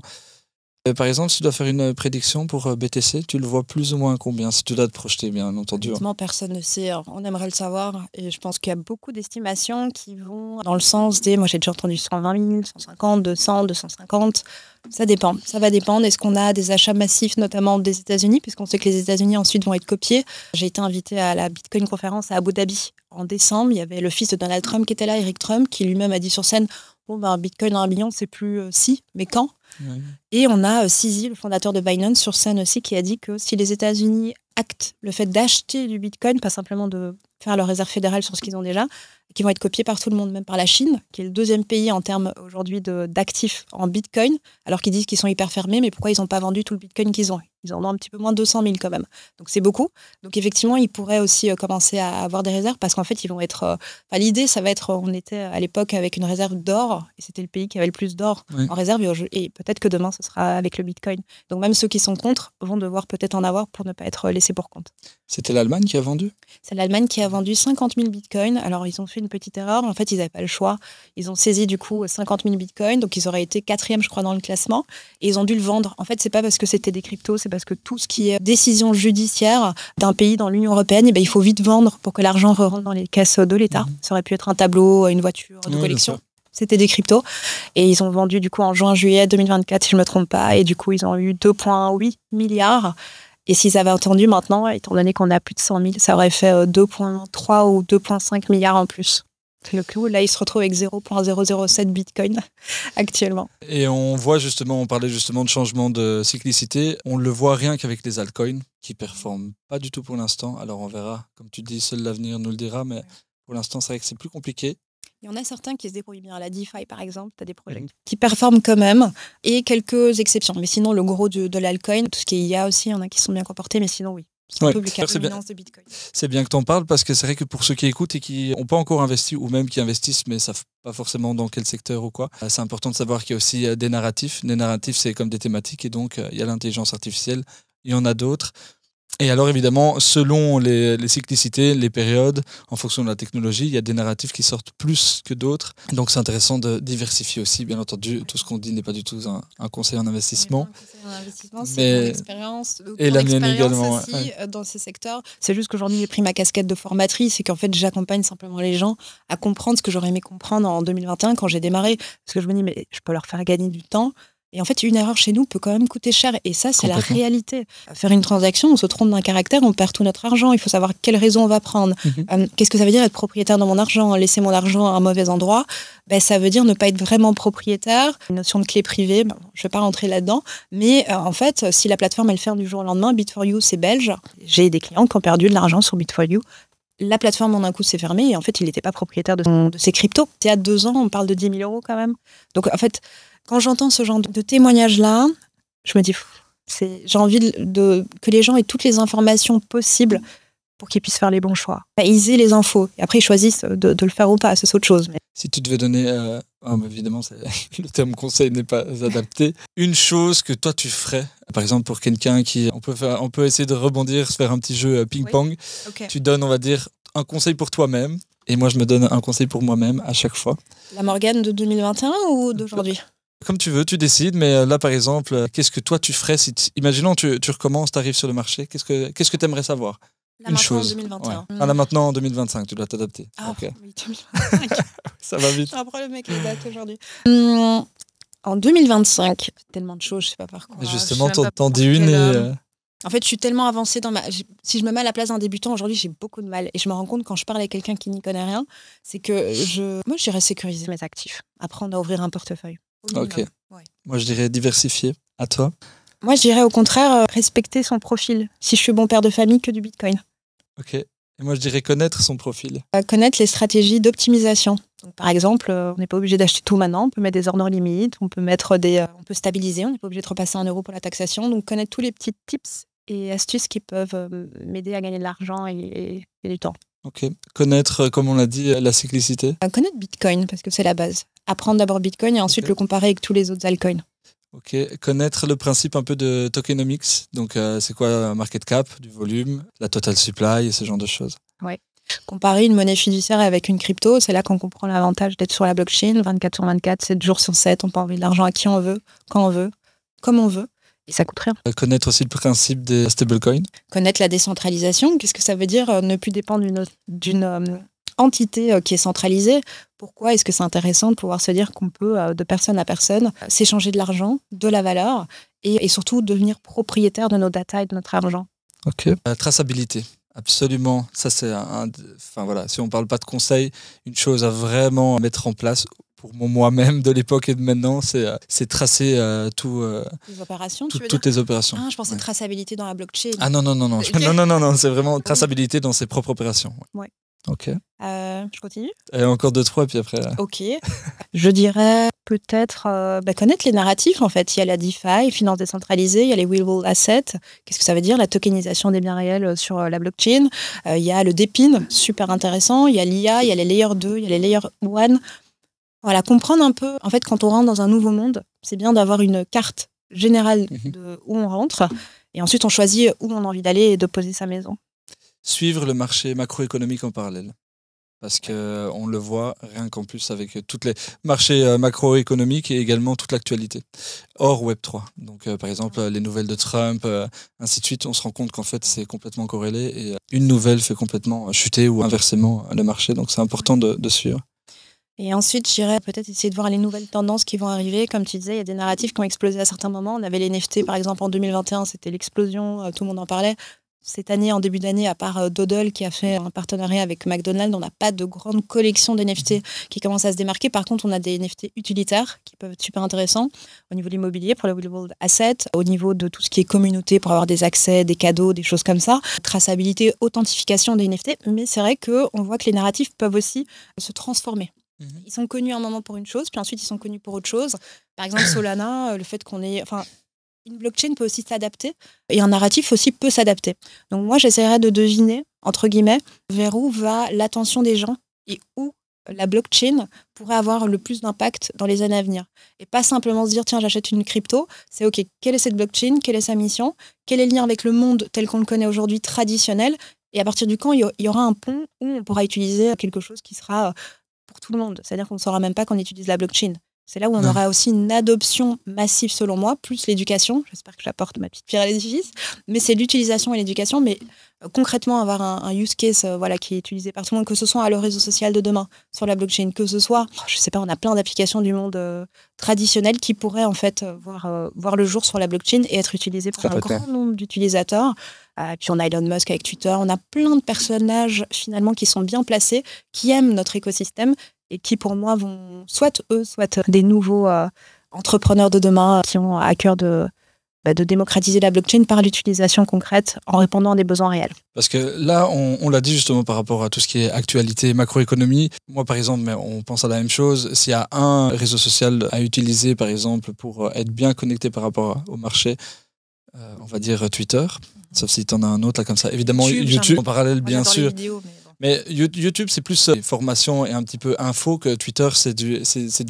par exemple, si tu dois faire une prédiction pour BTC, tu le vois plus ou moins combien, si tu dois te projeter, bien entendu. Honnêtement, personne ne sait. On aimerait le savoir. Et je pense qu'il y a beaucoup d'estimations qui vont dans le sens des... Moi, j'ai déjà entendu 120 000, 150, 200, 250. Ça dépend. Ça va dépendre. Est-ce qu'on a des achats massifs, notamment des États-Unis, puisqu'on sait que les États-Unis ensuite vont être copiés. J'ai été invitée à la Bitcoin conférence à Abu Dhabi en décembre. Il y avait le fils de Donald Trump qui était là, Eric Trump, qui lui-même a dit sur scène, bon, ben, Bitcoin à 1 million, c'est plus si, mais quand? Oui. Et on a CZ, le fondateur de Binance, sur scène aussi, qui a dit que si les États-Unis actent le fait d'acheter du Bitcoin, pas simplement de faire leur réserve fédérale sur ce qu'ils ont déjà, qui vont être copiés par tout le monde, même par la Chine, qui est le 2e pays en termes aujourd'hui d'actifs en Bitcoin, alors qu'ils disent qu'ils sont hyper fermés, mais pourquoi ils n'ont pas vendu tout le Bitcoin qu'ils ont? Ils en ont un petit peu moins de 200 000 quand même. Donc c'est beaucoup. Donc effectivement, ils pourraient aussi commencer à avoir des réserves parce qu'en fait, ils vont être... l'idée, ça va être... On était à l'époque avec une réserve d'or et c'était le pays qui avait le plus d'or en réserve et peut-être que demain, ce sera avec le Bitcoin. Donc même ceux qui sont contre vont devoir peut-être en avoir pour ne pas être laissés pour compte. C'était l'Allemagne qui a vendu? C'est l'Allemagne qui a vendu 50 000 Bitcoins. Alors, ils ont fait une petite erreur. En fait, ils n'avaient pas le choix. Ils ont saisi, du coup, 50 000 Bitcoins. Donc, ils auraient été 4e, je crois, dans le classement. Et ils ont dû le vendre. En fait, c'est pas parce que c'était des cryptos, c'est parce que tout ce qui est décision judiciaire d'un pays dans l'Union européenne, il faut vite vendre pour que l'argent rentre dans les caisses de l'État. Ça aurait pu être un tableau, une voiture de collection. C'était des cryptos. Et ils ont vendu, du coup, en juin-juillet 2024, si je ne me trompe pas. Et du coup, ils ont eu 2,8 milliards. Et s'ils avaient attendu maintenant, étant donné qu'on a plus de 100 000, ça aurait fait 2,3 ou 2,5 milliards en plus. Le coup, là, ils se retrouvent avec 0,007 Bitcoin actuellement. Et on voit justement, on parlait justement de changement de cyclicité, on le voit rien qu'avec les altcoins qui performent pas du tout pour l'instant. Alors on verra, comme tu dis, seul l'avenir nous le dira, mais pour l'instant, c'est vrai que c'est plus compliqué. Il y en a certains qui se débrouillent bien. La DeFi, par exemple, tu as des projets qui performent quand même, et quelques exceptions. Mais sinon, le gros de l'altcoin, tout ce qui est IA aussi, il y en a qui sont bien comportés, mais sinon, oui. C'est un peu plus dominance de Bitcoin. C'est bien que tu en parles, parce que c'est vrai que pour ceux qui écoutent et qui n'ont pas encore investi, ou même qui investissent, mais ne savent pas forcément dans quel secteur ou quoi, c'est important de savoir qu'il y a aussi des narratifs. Les narratifs, c'est comme des thématiques, et donc il y a l'intelligence artificielle, il y en a d'autres. Et alors évidemment, selon les cyclicités, les périodes, en fonction de la technologie, il y a des narratifs qui sortent plus que d'autres. Donc c'est intéressant de diversifier aussi. Bien entendu, tout ce qu'on dit n'est pas du tout un conseil en investissement. C'est mon expérience. Et la mienne également. Aussi, dans ces secteurs. C'est juste qu'aujourd'hui, j'ai pris ma casquette de formatrice et qu'en fait, j'accompagne simplement les gens à comprendre ce que j'aurais aimé comprendre en 2021 quand j'ai démarré. Parce que je me dis, mais je peux leur faire gagner du temps. Et en fait, une erreur chez nous peut quand même coûter cher. Et ça, c'est la réalité. Faire une transaction, on se trompe d'un caractère, on perd tout notre argent. Il faut savoir quelle raison on va prendre. Qu'est-ce que ça veut dire être propriétaire de mon argent? Laisser mon argent à un mauvais endroit, ça veut dire ne pas être vraiment propriétaire. Une notion de clé privée, je ne vais pas rentrer là-dedans. Mais en fait, si la plateforme, elle ferme du jour au lendemain, Bit4You, c'est belge. J'ai des clients qui ont perdu de l'argent sur Bit4You. La plateforme, en un coup, s'est fermée. Et en fait, il n'était pas propriétaire de ses cryptos. Il y a 2 ans, on parle de 10 000 € quand même. Donc, en fait... Quand j'entends ce genre de témoignage-là, je me dis, j'ai envie que les gens aient toutes les informations possibles pour qu'ils puissent faire les bons choix. Ils aient les infos. Et après, ils choisissent de le faire ou pas. C'est autre chose. Mais... Si tu devais donner, évidemment, le terme conseil n'est pas adapté. Une chose que toi, tu ferais, par exemple, pour quelqu'un qui... On peut essayer de rebondir, se faire un petit jeu ping-pong. Oui. Okay. Tu donnes, on va dire, un conseil pour toi-même. Et moi, je me donne un conseil pour moi-même à chaque fois. La Morgane de 2021 ou d'aujourd'hui ? Comme tu veux, tu décides, mais là, par exemple, qu'est-ce que toi, tu ferais si, imaginons, tu recommences, tu arrives sur le marché, qu'est-ce que tu aimerais savoir? Là, Une maintenant, en chose. 2021. Ouais. Ah, là, maintenant, en 2025, tu dois t'adapter. Ah, Ok. oui, 2025. Ça va vite. J'ai un problème avec les dates aujourd'hui. En 2025, tellement de choses, je sais pas par quoi. Mais justement, je sais même pas t'en par dis une quel, et... En fait, je suis tellement avancée dans si je me mets à la place d'un débutant, aujourd'hui, j'ai beaucoup de mal. Et je me rends compte quand je parle avec quelqu'un qui n'y connaît rien, c'est que moi, j'irais sécuriser mes actifs. Apprendre à ouvrir un portefeuille. Ok. Ouais. Moi, je dirais diversifier. À toi? Moi, je dirais au contraire respecter son profil. Si je suis bon père de famille, que du Bitcoin. Ok. Et moi, je dirais connaître son profil. Connaître les stratégies d'optimisation. Donc, par exemple, on n'est pas obligé d'acheter tout maintenant. On peut mettre des ordres limites, on peut mettre on peut stabiliser. On n'est pas obligé de repasser un euro pour la taxation. Donc, connaître tous les petits tips et astuces qui peuvent m'aider à gagner de l'argent et du temps. Ok. Connaître, comme on l'a dit, la cyclicité. Connaître Bitcoin, parce que c'est la base. Apprendre d'abord Bitcoin et ensuite le comparer avec tous les autres altcoins. Ok. Connaître le principe un peu de tokenomics. Donc, c'est quoi un market cap, du volume, la total supply et ce genre de choses. Ouais. Comparer une monnaie fiduciaire avec une crypto, c'est là qu'on comprend l'avantage d'être sur la blockchain, 24 sur 24, 7 jours sur 7, on peut envoyer de l'argent à qui on veut, quand on veut, comme on veut, et ça coûte rien. Connaître aussi le principe des stablecoins. Connaître la décentralisation, qu'est-ce que ça veut dire ne plus dépendre d'une entité qui est centralisée? Pourquoi est-ce que c'est intéressant de pouvoir se dire qu'on peut, de personne à personne, s'échanger de l'argent, de la valeur, et surtout devenir propriétaire de nos data et de notre argent? Ok. Traçabilité. Absolument. Ça, c'est enfin voilà, si on parle pas de conseils, une chose à vraiment mettre en place pour moi-même de l'époque et de maintenant, c'est tracer Les opérations, tu veux toutes dire? les opérations. Ah, je pensais Ouais. traçabilité dans la blockchain. Ah non, non, non, non. Ok. Non, c'est vraiment traçabilité dans ses propres opérations. Ouais. Ok. Je continue? Et encore deux, trois, puis après... Ok. Je dirais peut-être connaître les narratifs, en fait. Il y a la DeFi, finance décentralisée, il y a les real-world assets. Qu'est-ce que ça veut dire? La tokenisation des biens réels sur la blockchain. Il y a le DePIN, super intéressant. Il y a l'IA, il y a les layers 2, il y a les layers 1. Voilà, comprendre un peu. En fait, quand on rentre dans un nouveau monde, c'est bien d'avoir une carte générale de où on rentre. Et ensuite, on choisit où on a envie d'aller et de poser sa maison. Suivre le marché macroéconomique en parallèle. Parce qu'on le voit rien qu'en plus avec tous les marchés macroéconomiques et également toute l'actualité. Hors Web3. Donc par exemple les nouvelles de Trump, ainsi de suite, on se rend compte qu'en fait c'est complètement corrélé et une nouvelle fait complètement chuter ou inversement le marché. Donc c'est important de suivre. Et ensuite, j'irais peut-être essayer de voir les nouvelles tendances qui vont arriver. Comme tu disais, il y a des narratifs qui ont explosé à certains moments. On avait les NFT, par exemple, en 2021, c'était l'explosion, tout le monde en parlait. Cette année, en début d'année, à part Dodel qui a fait un partenariat avec McDonald's, on n'a pas de grande collection d'NFT qui commence à se démarquer. Par contre, on a des NFT utilitaires qui peuvent être super intéressants au niveau de l'immobilier pour le real-world asset, au niveau de tout ce qui est communauté pour avoir des accès, des cadeaux, des choses comme ça, traçabilité, authentification des NFT. Mais c'est vrai qu'on voit que les narratifs peuvent aussi se transformer. Ils sont connus un moment pour une chose, puis ensuite ils sont connus pour autre chose. Par exemple, Solana, le fait qu'on ait... Enfin, une blockchain peut aussi s'adapter et un narratif aussi peut s'adapter. Donc moi, j'essaierais de deviner, entre guillemets, vers où va l'attention des gens et où la blockchain pourrait avoir le plus d'impact dans les années à venir. Et pas simplement se dire, tiens, j'achète une crypto. C'est OK, quelle est cette blockchain? Quelle est sa mission? Quel est le lien avec le monde tel qu'on le connaît aujourd'hui, traditionnel? Et à partir du quand il y aura un pont où on pourra utiliser quelque chose qui sera pour tout le monde. C'est-à-dire qu'on ne saura même pas qu'on utilise la blockchain. C'est là où on aura aussi une adoption massive, selon moi, plus l'éducation. J'espère que j'apporte ma petite pierre à l'édifice. Mais c'est l'utilisation et l'éducation. Mais concrètement, avoir un use case qui est utilisé par tout le monde, que ce soit à le réseau social de demain, sur la blockchain, que ce soit, je sais pas, on a plein d'applications du monde traditionnel qui pourraient en fait voir le jour sur la blockchain et être utilisées par un grand nombre d'utilisateurs. Puis on a Elon Musk avec Twitter. On a plein de personnages finalement qui sont bien placés, qui aiment notre écosystème et qui pour moi vont soit des nouveaux entrepreneurs de demain qui ont à cœur de démocratiser la blockchain par l'utilisation concrète en répondant à des besoins réels. Parce que là, on l'a dit justement par rapport à tout ce qui est actualité, macroéconomie. Moi, par exemple, mais on pense à la même chose. S'il y a un réseau social à utiliser, par exemple, pour être bien connecté par rapport au marché, on va dire Twitter, sauf si tu en as un autre là comme ça. Évidemment, YouTube en parallèle, bien sûr. Mais YouTube, c'est plus formation et un petit peu info que Twitter, c'est du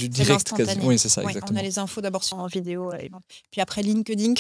direct. Oui, c'est ça, exactement. On a les infos d'abord en vidéo, puis après LinkedIn,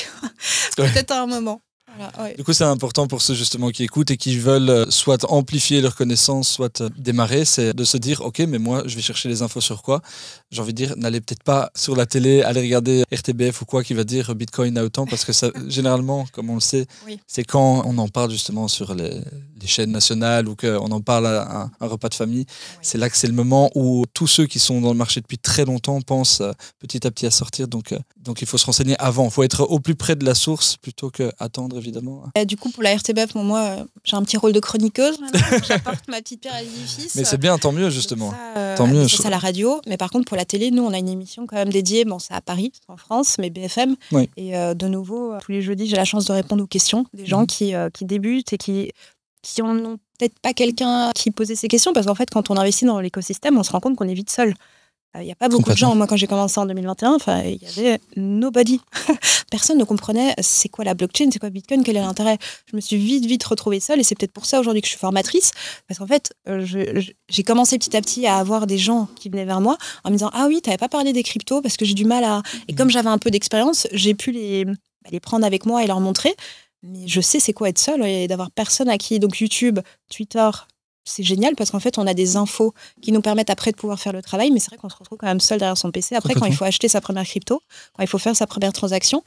peut-être à un moment. Voilà, ouais. Du coup, c'est important pour ceux justement qui écoutent et qui veulent soit amplifier leurs connaissances, soit démarrer, c'est de se dire, ok, mais moi, je vais chercher les infos sur quoi? J'ai envie de dire, n'allez peut-être pas sur la télé, aller regarder RTBF ou quoi qui va dire Bitcoin à autant, parce que ça, généralement, comme on le sait, Oui. c'est quand on en parle justement sur les chaînes nationales ou qu'on en parle à un repas de famille, c'est là que c'est le moment où tous ceux qui sont dans le marché depuis très longtemps pensent petit à petit à sortir. Donc il faut se renseigner avant. Il faut être au plus près de la source plutôt qu'attendre, évidemment. Et du coup, pour la RTBF, moi, j'ai un petit rôle de chroniqueuse maintenant. J'apporte ma petite pierre à l'édifice. Mais c'est bien, tant mieux, justement. Tant mieux. Ça, c'est à la radio. Mais par contre, pour la télé, nous, on a une émission quand même dédiée. Bon, c'est à Paris, en France, mais BFM. Oui. Et de nouveau, tous les jeudis, j'ai la chance de répondre aux questions des gens qui débutent et qui n'ont peut-être pas quelqu'un qui posait ces questions. Parce qu'en fait, quand on investit dans l'écosystème, on se rend compte qu'on est vite seul. Il n'y a pas beaucoup de gens. Moi, quand j'ai commencé en 2021, il y avait nobody. Personne ne comprenait c'est quoi la blockchain, c'est quoi Bitcoin, quel est l'intérêt. Je me suis vite retrouvée seule et c'est peut-être pour ça aujourd'hui que je suis formatrice. Parce qu'en fait, j'ai commencé petit à petit à avoir des gens qui venaient vers moi en me disant « Ah oui, tu n'avais pas parlé des cryptos parce que j'ai du mal à… » Et comme j'avais un peu d'expérience, j'ai pu les prendre avec moi et leur montrer. Mais je sais c'est quoi être seule et d'avoir personne à qui… Donc YouTube, Twitter… C'est génial parce qu'en fait, on a des infos qui nous permettent après de pouvoir faire le travail, mais c'est vrai qu'on se retrouve quand même seul derrière son PC. Après, quand il faut acheter sa première crypto, quand il faut faire sa première transaction,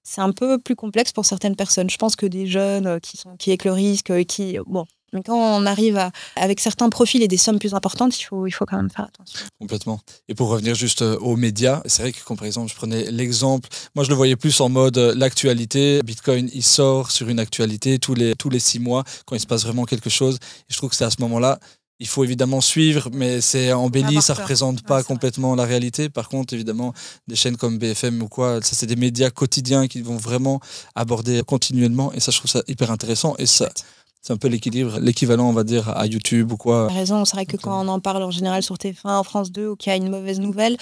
c'est un peu plus complexe pour certaines personnes. Je pense que des jeunes qui éclairent le risque, mais quand on arrive avec certains profils et des sommes plus importantes, il faut quand même faire attention. Complètement. Et pour revenir juste aux médias, c'est vrai que, par exemple, je prenais l'exemple, moi je le voyais plus en mode l'actualité. Bitcoin, il sort sur une actualité tous les 6 mois, quand il se passe vraiment quelque chose. Et je trouve que c'est à ce moment-là, il faut évidemment suivre, mais c'est embelli, ça ne représente pas complètement la réalité. Par contre, évidemment, des chaînes comme BFM ou quoi, ça c'est des médias quotidiens qui vont vraiment aborder continuellement. Et ça, je trouve ça hyper intéressant. Et ça… C'est un peu l'équivalent, on va dire, à YouTube ou quoi. Tu as raison, c'est vrai que quand on en parle en général sur TF1, en France 2, ou qu'il y a une mauvaise nouvelle,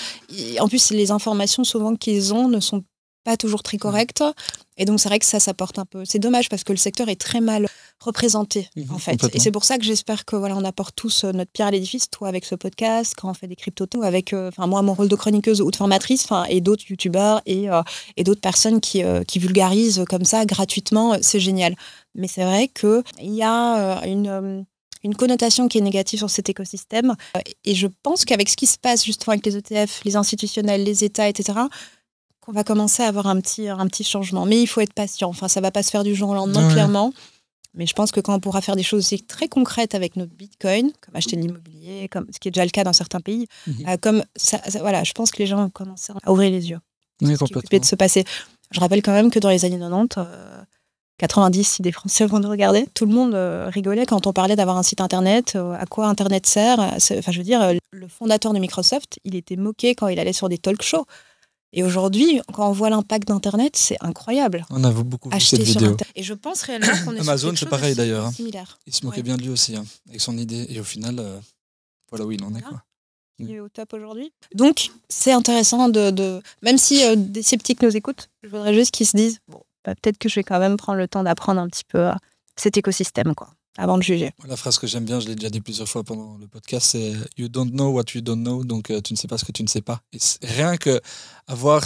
en plus, les informations souvent qu'ils ont ne sont pas toujours très correctes. Et donc, c'est vrai que ça porte un peu… C'est dommage parce que le secteur est très mal représenté, en fait. Et c'est pour ça que j'espère que on apporte tous notre pierre à l'édifice, toi avec ce podcast, quand on fait des cryptos, avec moi, mon rôle de chroniqueuse ou de formatrice, et d'autres youtubeurs et d'autres personnes qui vulgarisent comme ça gratuitement, c'est génial. Mais c'est vrai qu'il y a une connotation qui est négative sur cet écosystème. Et je pense qu'avec ce qui se passe justement avec les ETF, les institutionnels, les États, etc., qu'on va commencer à avoir un petit changement. Mais il faut être patient. Enfin, ça ne va pas se faire du jour au lendemain, clairement. Mais je pense que quand on pourra faire des choses aussi très concrètes avec notre Bitcoin, comme acheter de l'immobilier, comme ce qui est déjà le cas dans certains pays, comme ça, voilà, je pense que les gens vont commencer à ouvrir les yeux. Oui, complètement. De se passer. Je rappelle quand même que dans les années 90, 90, si des Français vont nous regarder, tout le monde rigolait quand on parlait d'avoir un site internet, à quoi internet sert. Enfin, je veux dire, le fondateur de Microsoft, il était moqué quand il allait sur des talk shows. Et aujourd'hui, quand on voit l'impact d'Internet, c'est incroyable. On a beaucoup vu cette vidéo. Et je pense réellement qu'on est Amazon, sur c'est pareil d'ailleurs. Similaire. Il se moquait bien de lui aussi, avec son idée. Et au final, voilà où il en est. Quoi. Il est au top aujourd'hui. Donc, c'est intéressant même si des sceptiques nous écoutent, je voudrais juste qu'ils se disent peut-être que je vais quand même prendre le temps d'apprendre un petit peu cet écosystème, quoi, avant de juger. La phrase que j'aime bien, je l'ai déjà dit plusieurs fois pendant le podcast, c'est « You don't know what you don't know », donc tu ne sais pas ce que tu ne sais pas. Et rien que avoir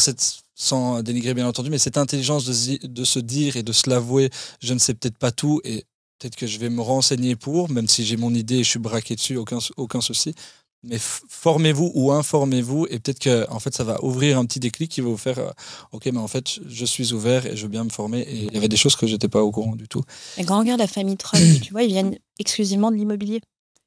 sans dénigrer bien entendu, mais cette intelligence de se dire et de se l'avouer, je ne sais peut-être pas tout, et peut-être que je vais me renseigner même si j'ai mon idée et je suis braqué dessus, aucun souci. Mais formez-vous ou informez-vous et peut-être que en fait ça va ouvrir un petit déclic qui va vous faire ok, mais en fait je suis ouvert et je veux bien me former, et il y avait des choses que j'étais pas au courant du tout. Et quand on regarde la famille Trump, tu vois, ils viennent exclusivement de l'immobilier.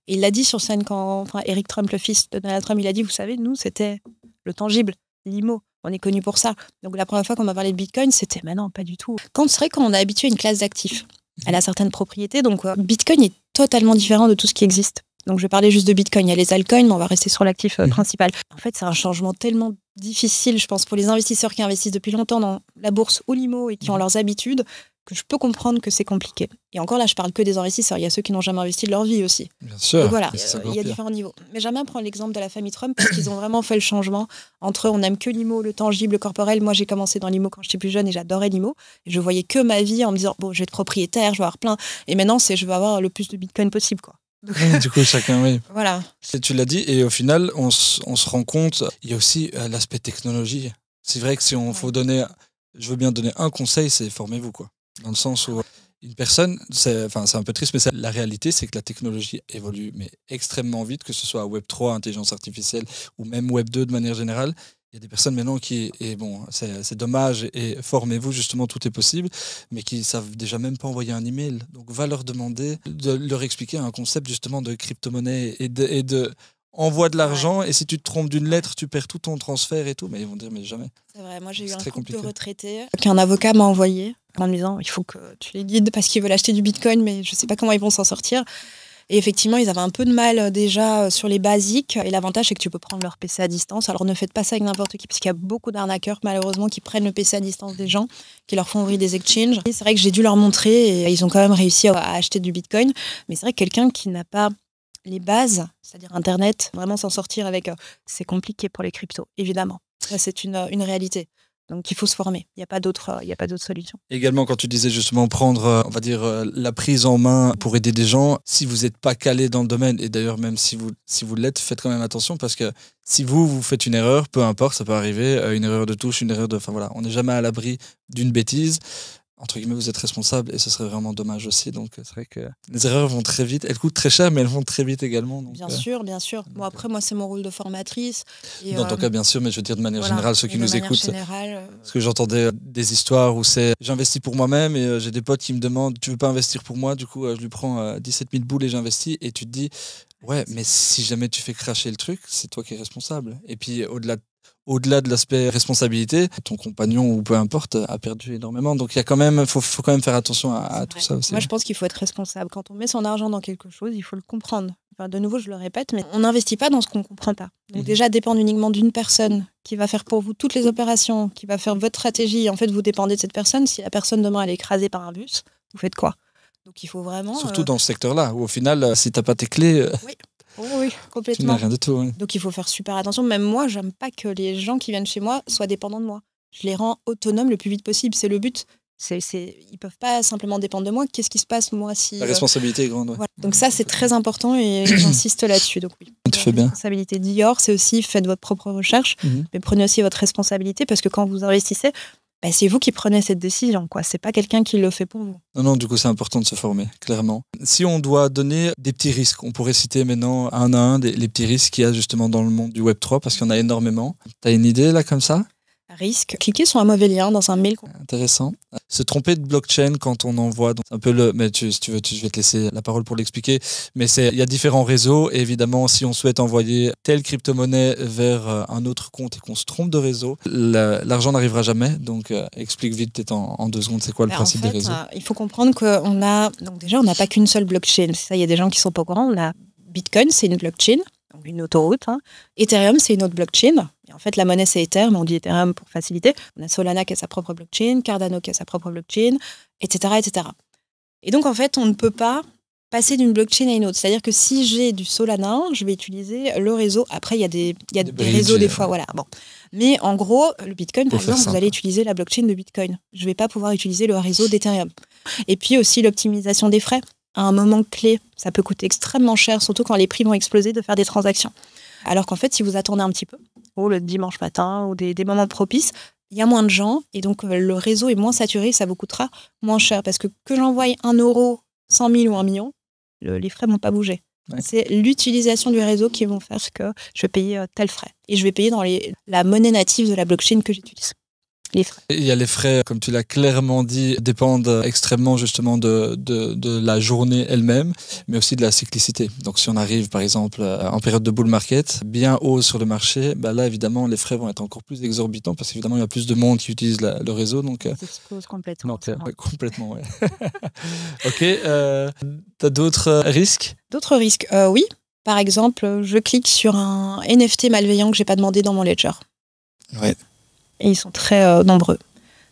Et il l'a dit sur scène quand Eric Trump, le fils de Donald Trump, il a dit, vous savez, nous c'était le tangible, l'immo. On est connu pour ça. Donc la première fois qu'on m'a parlé de Bitcoin, c'était mais non, pas du tout. Quand on est habitué à une classe d'actifs, elle a certaines propriétés, donc Bitcoin est totalement différent de tout ce qui existe. Donc je vais parler juste de Bitcoin. Il y a les altcoins, mais on va rester sur l'actif principal. En fait, c'est un changement tellement difficile, je pense, pour les investisseurs qui investissent depuis longtemps dans la bourse ou l'IMO et qui ont leurs habitudes, que je peux comprendre que c'est compliqué. Et encore là, je parle que des investisseurs. Il y a ceux qui n'ont jamais investi de leur vie aussi. Bien sûr. Donc voilà, il y a différents niveaux. Mais j'aime bien prendre l'exemple de la famille Trump parce qu'ils ont vraiment fait le changement entre on n'aime que l'IMO, le tangible, le corporel. Moi, j'ai commencé dans l'IMO quand j'étais plus jeune et j'adorais l'IMO. Et je voyais que ma vie en me disant, bon, je vais être propriétaire, je vais avoir plein. Et maintenant, je veux avoir le plus de Bitcoin possible, quoi. Oui, du coup, chacun, oui. Voilà. Tu l'as dit, et au final, on se rend compte, il y a aussi l'aspect technologie. C'est vrai que si on faut donner, je veux bien donner un conseil, c'est formez-vous, quoi. Dans le sens où une personne, c'est un peu triste, mais la réalité, c'est que la technologie évolue mais extrêmement vite, que ce soit Web3, intelligence artificielle, ou même Web2 de manière générale. Il y a des personnes maintenant et bon, c'est dommage, et formez-vous, justement, tout est possible, mais qui savent déjà même pas envoyer un email. Donc, va leur demander de leur expliquer un concept, justement, de crypto-monnaie et de envoie de l'argent, et si tu te trompes d'une lettre, tu perds tout ton transfert et tout, mais ils vont dire, mais jamais. C'est vrai, moi j'ai eu un couple compliqué. de retraités qu'un avocat m'a envoyé en me disant, il faut que tu les guides parce qu'ils veulent acheter du bitcoin, mais je sais pas comment ils vont s'en sortir. Et effectivement, ils avaient un peu de mal déjà sur les basiques. Et l'avantage, c'est que tu peux prendre leur PC à distance. Alors ne faites pas ça avec n'importe qui, parce qu'il y a beaucoup d'arnaqueurs, malheureusement, qui prennent le PC à distance des gens, qui leur font ouvrir des exchanges. Et c'est vrai que j'ai dû leur montrer, et ils ont quand même réussi à acheter du bitcoin. Mais c'est vrai que quelqu'un qui n'a pas les bases, c'est-à-dire Internet, vraiment s'en sortir avec, c'est compliqué pour les cryptos, évidemment. Ça, c'est une réalité. Donc, il faut se former. Il n'y a pas d'autre solution. Également, quand tu disais justement prendre, on va dire, la prise en main pour aider des gens, si vous n'êtes pas calé dans le domaine, et d'ailleurs même si vous l'êtes, faites quand même attention, parce que si vous faites une erreur, peu importe, ça peut arriver, une erreur de touche, une erreur de... Enfin voilà, on n'est jamais à l'abri d'une bêtise. Entre guillemets, vous êtes responsable, et ce serait vraiment dommage aussi. Donc, c'est vrai que les erreurs vont très vite. Elles coûtent très cher, mais elles vont très vite également. Donc, bien sûr, bien sûr. Bon, après, moi, c'est mon rôle de formatrice. Et, dans ton cas, bien sûr, mais je veux dire de manière générale, ceux qui nous écoutent. Générale, parce que j'entendais des histoires où c'est j'investis pour moi-même, et j'ai des potes qui me demandent, tu veux pas investir pour moi? Du coup, je lui prends 17 000 boules et j'investis. Et tu te dis, ouais, mais si jamais tu fais cracher le truc, c'est toi qui es responsable. Et puis, au-delà de l'aspect responsabilité, ton compagnon ou peu importe a perdu énormément. Donc il y a quand même, faut quand même faire attention à tout ça aussi. Moi, je pense qu'il faut être responsable. Quand on met son argent dans quelque chose, il faut le comprendre. Enfin, de nouveau, je le répète, mais on n'investit pas dans ce qu'on ne comprend pas. Donc déjà, dépendre uniquement d'une personne qui va faire pour vous toutes les opérations, qui va faire votre stratégie. En fait, vous dépendez de cette personne. Si la personne demain elle est écrasée par un bus, vous faites quoi? Donc il faut vraiment... Surtout dans ce secteur-là, où au final, si tu n'as pas tes clés... Oui. Oui, complètement. Tu n'as rien de tout. Oui. Donc il faut faire super attention. Même moi, j'aime pas que les gens qui viennent chez moi soient dépendants de moi. Je les rends autonomes le plus vite possible. C'est le but. Ils peuvent pas simplement dépendre de moi. Qu'est-ce qui se passe moi si... La responsabilité est grande. Ouais. Voilà. Donc ça, c'est très important, et j'insiste là-dessus. Donc oui. Tu fais bien. La responsabilité d'Ior, c'est aussi faites votre propre recherche, mais prenez aussi votre responsabilité, parce que quand vous investissez, c'est vous qui prenez cette décision, quoi. C'est pas quelqu'un qui le fait pour vous. Non, du coup, c'est important de se former, clairement. Si on doit donner des petits risques, on pourrait citer maintenant un à un les petits risques qu'il y a justement dans le monde du Web3, parce qu'il y en a énormément. Tu as une idée là comme ça? Risque, cliquer sur un mauvais lien dans un mail. Intéressant. Se tromper de blockchain quand on envoie, c'est un peu le... Mais si tu veux, je vais te laisser la parole pour l'expliquer. Mais il y a différents réseaux, et évidemment, si on souhaite envoyer telle crypto-monnaie vers un autre compte et qu'on se trompe de réseau, l'argent n'arrivera jamais. Donc, explique vite, peut-être en 2 secondes, c'est quoi le principe des réseaux? Il faut comprendre qu'on a... Donc déjà, on n'a pas qu'une seule blockchain. C'est ça, il y a des gens qui sont pas au courant. On a Bitcoin, c'est une blockchain, donc une autoroute. Ethereum, c'est une autre blockchain. Et en fait, la monnaie, c'est Ether, mais on dit Ethereum pour faciliter. On a Solana qui a sa propre blockchain, Cardano qui a sa propre blockchain, etc., etc. Et donc, en fait, on ne peut pas passer d'une blockchain à une autre. C'est-à-dire que si j'ai du Solana, je vais utiliser le réseau. Après, il y a des réseaux des fois, voilà. Bon. Mais en gros, le Bitcoin, par exemple, vous allez utiliser la blockchain de Bitcoin. Je ne vais pas pouvoir utiliser le réseau d'Ethereum. Et puis aussi l'optimisation des frais. À un moment clé, ça peut coûter extrêmement cher, surtout quand les prix vont exploser, de faire des transactions. Alors qu'en fait, si vous attendez un petit peu, ou le dimanche matin, ou des moments propices, il y a moins de gens, et donc le réseau est moins saturé, ça vous coûtera moins cher. Parce que j'envoie 1 euro, 100 000 ou 1 million, les frais ne vont pas bouger. Ouais. C'est l'utilisation du réseau qui vont faire que je vais payer tel frais. Et je vais payer dans la monnaie native de la blockchain que j'utilise. Les frais. Il y a les frais, comme tu l'as clairement dit, dépendent extrêmement justement de la journée elle-même, mais aussi de la cyclicité. Donc si on arrive par exemple en période de bull market, bien haut sur le marché, là évidemment les frais vont être encore plus exorbitants, parce qu'évidemment il y a plus de monde qui utilise le réseau. Donc, ça explose complètement. Ouais, complètement, ouais. Ok, t'as d'autres risques? D'autres risques, oui. Par exemple, je clique sur un NFT malveillant que j'ai pas demandé dans mon ledger. Ouais. Et ils sont très nombreux,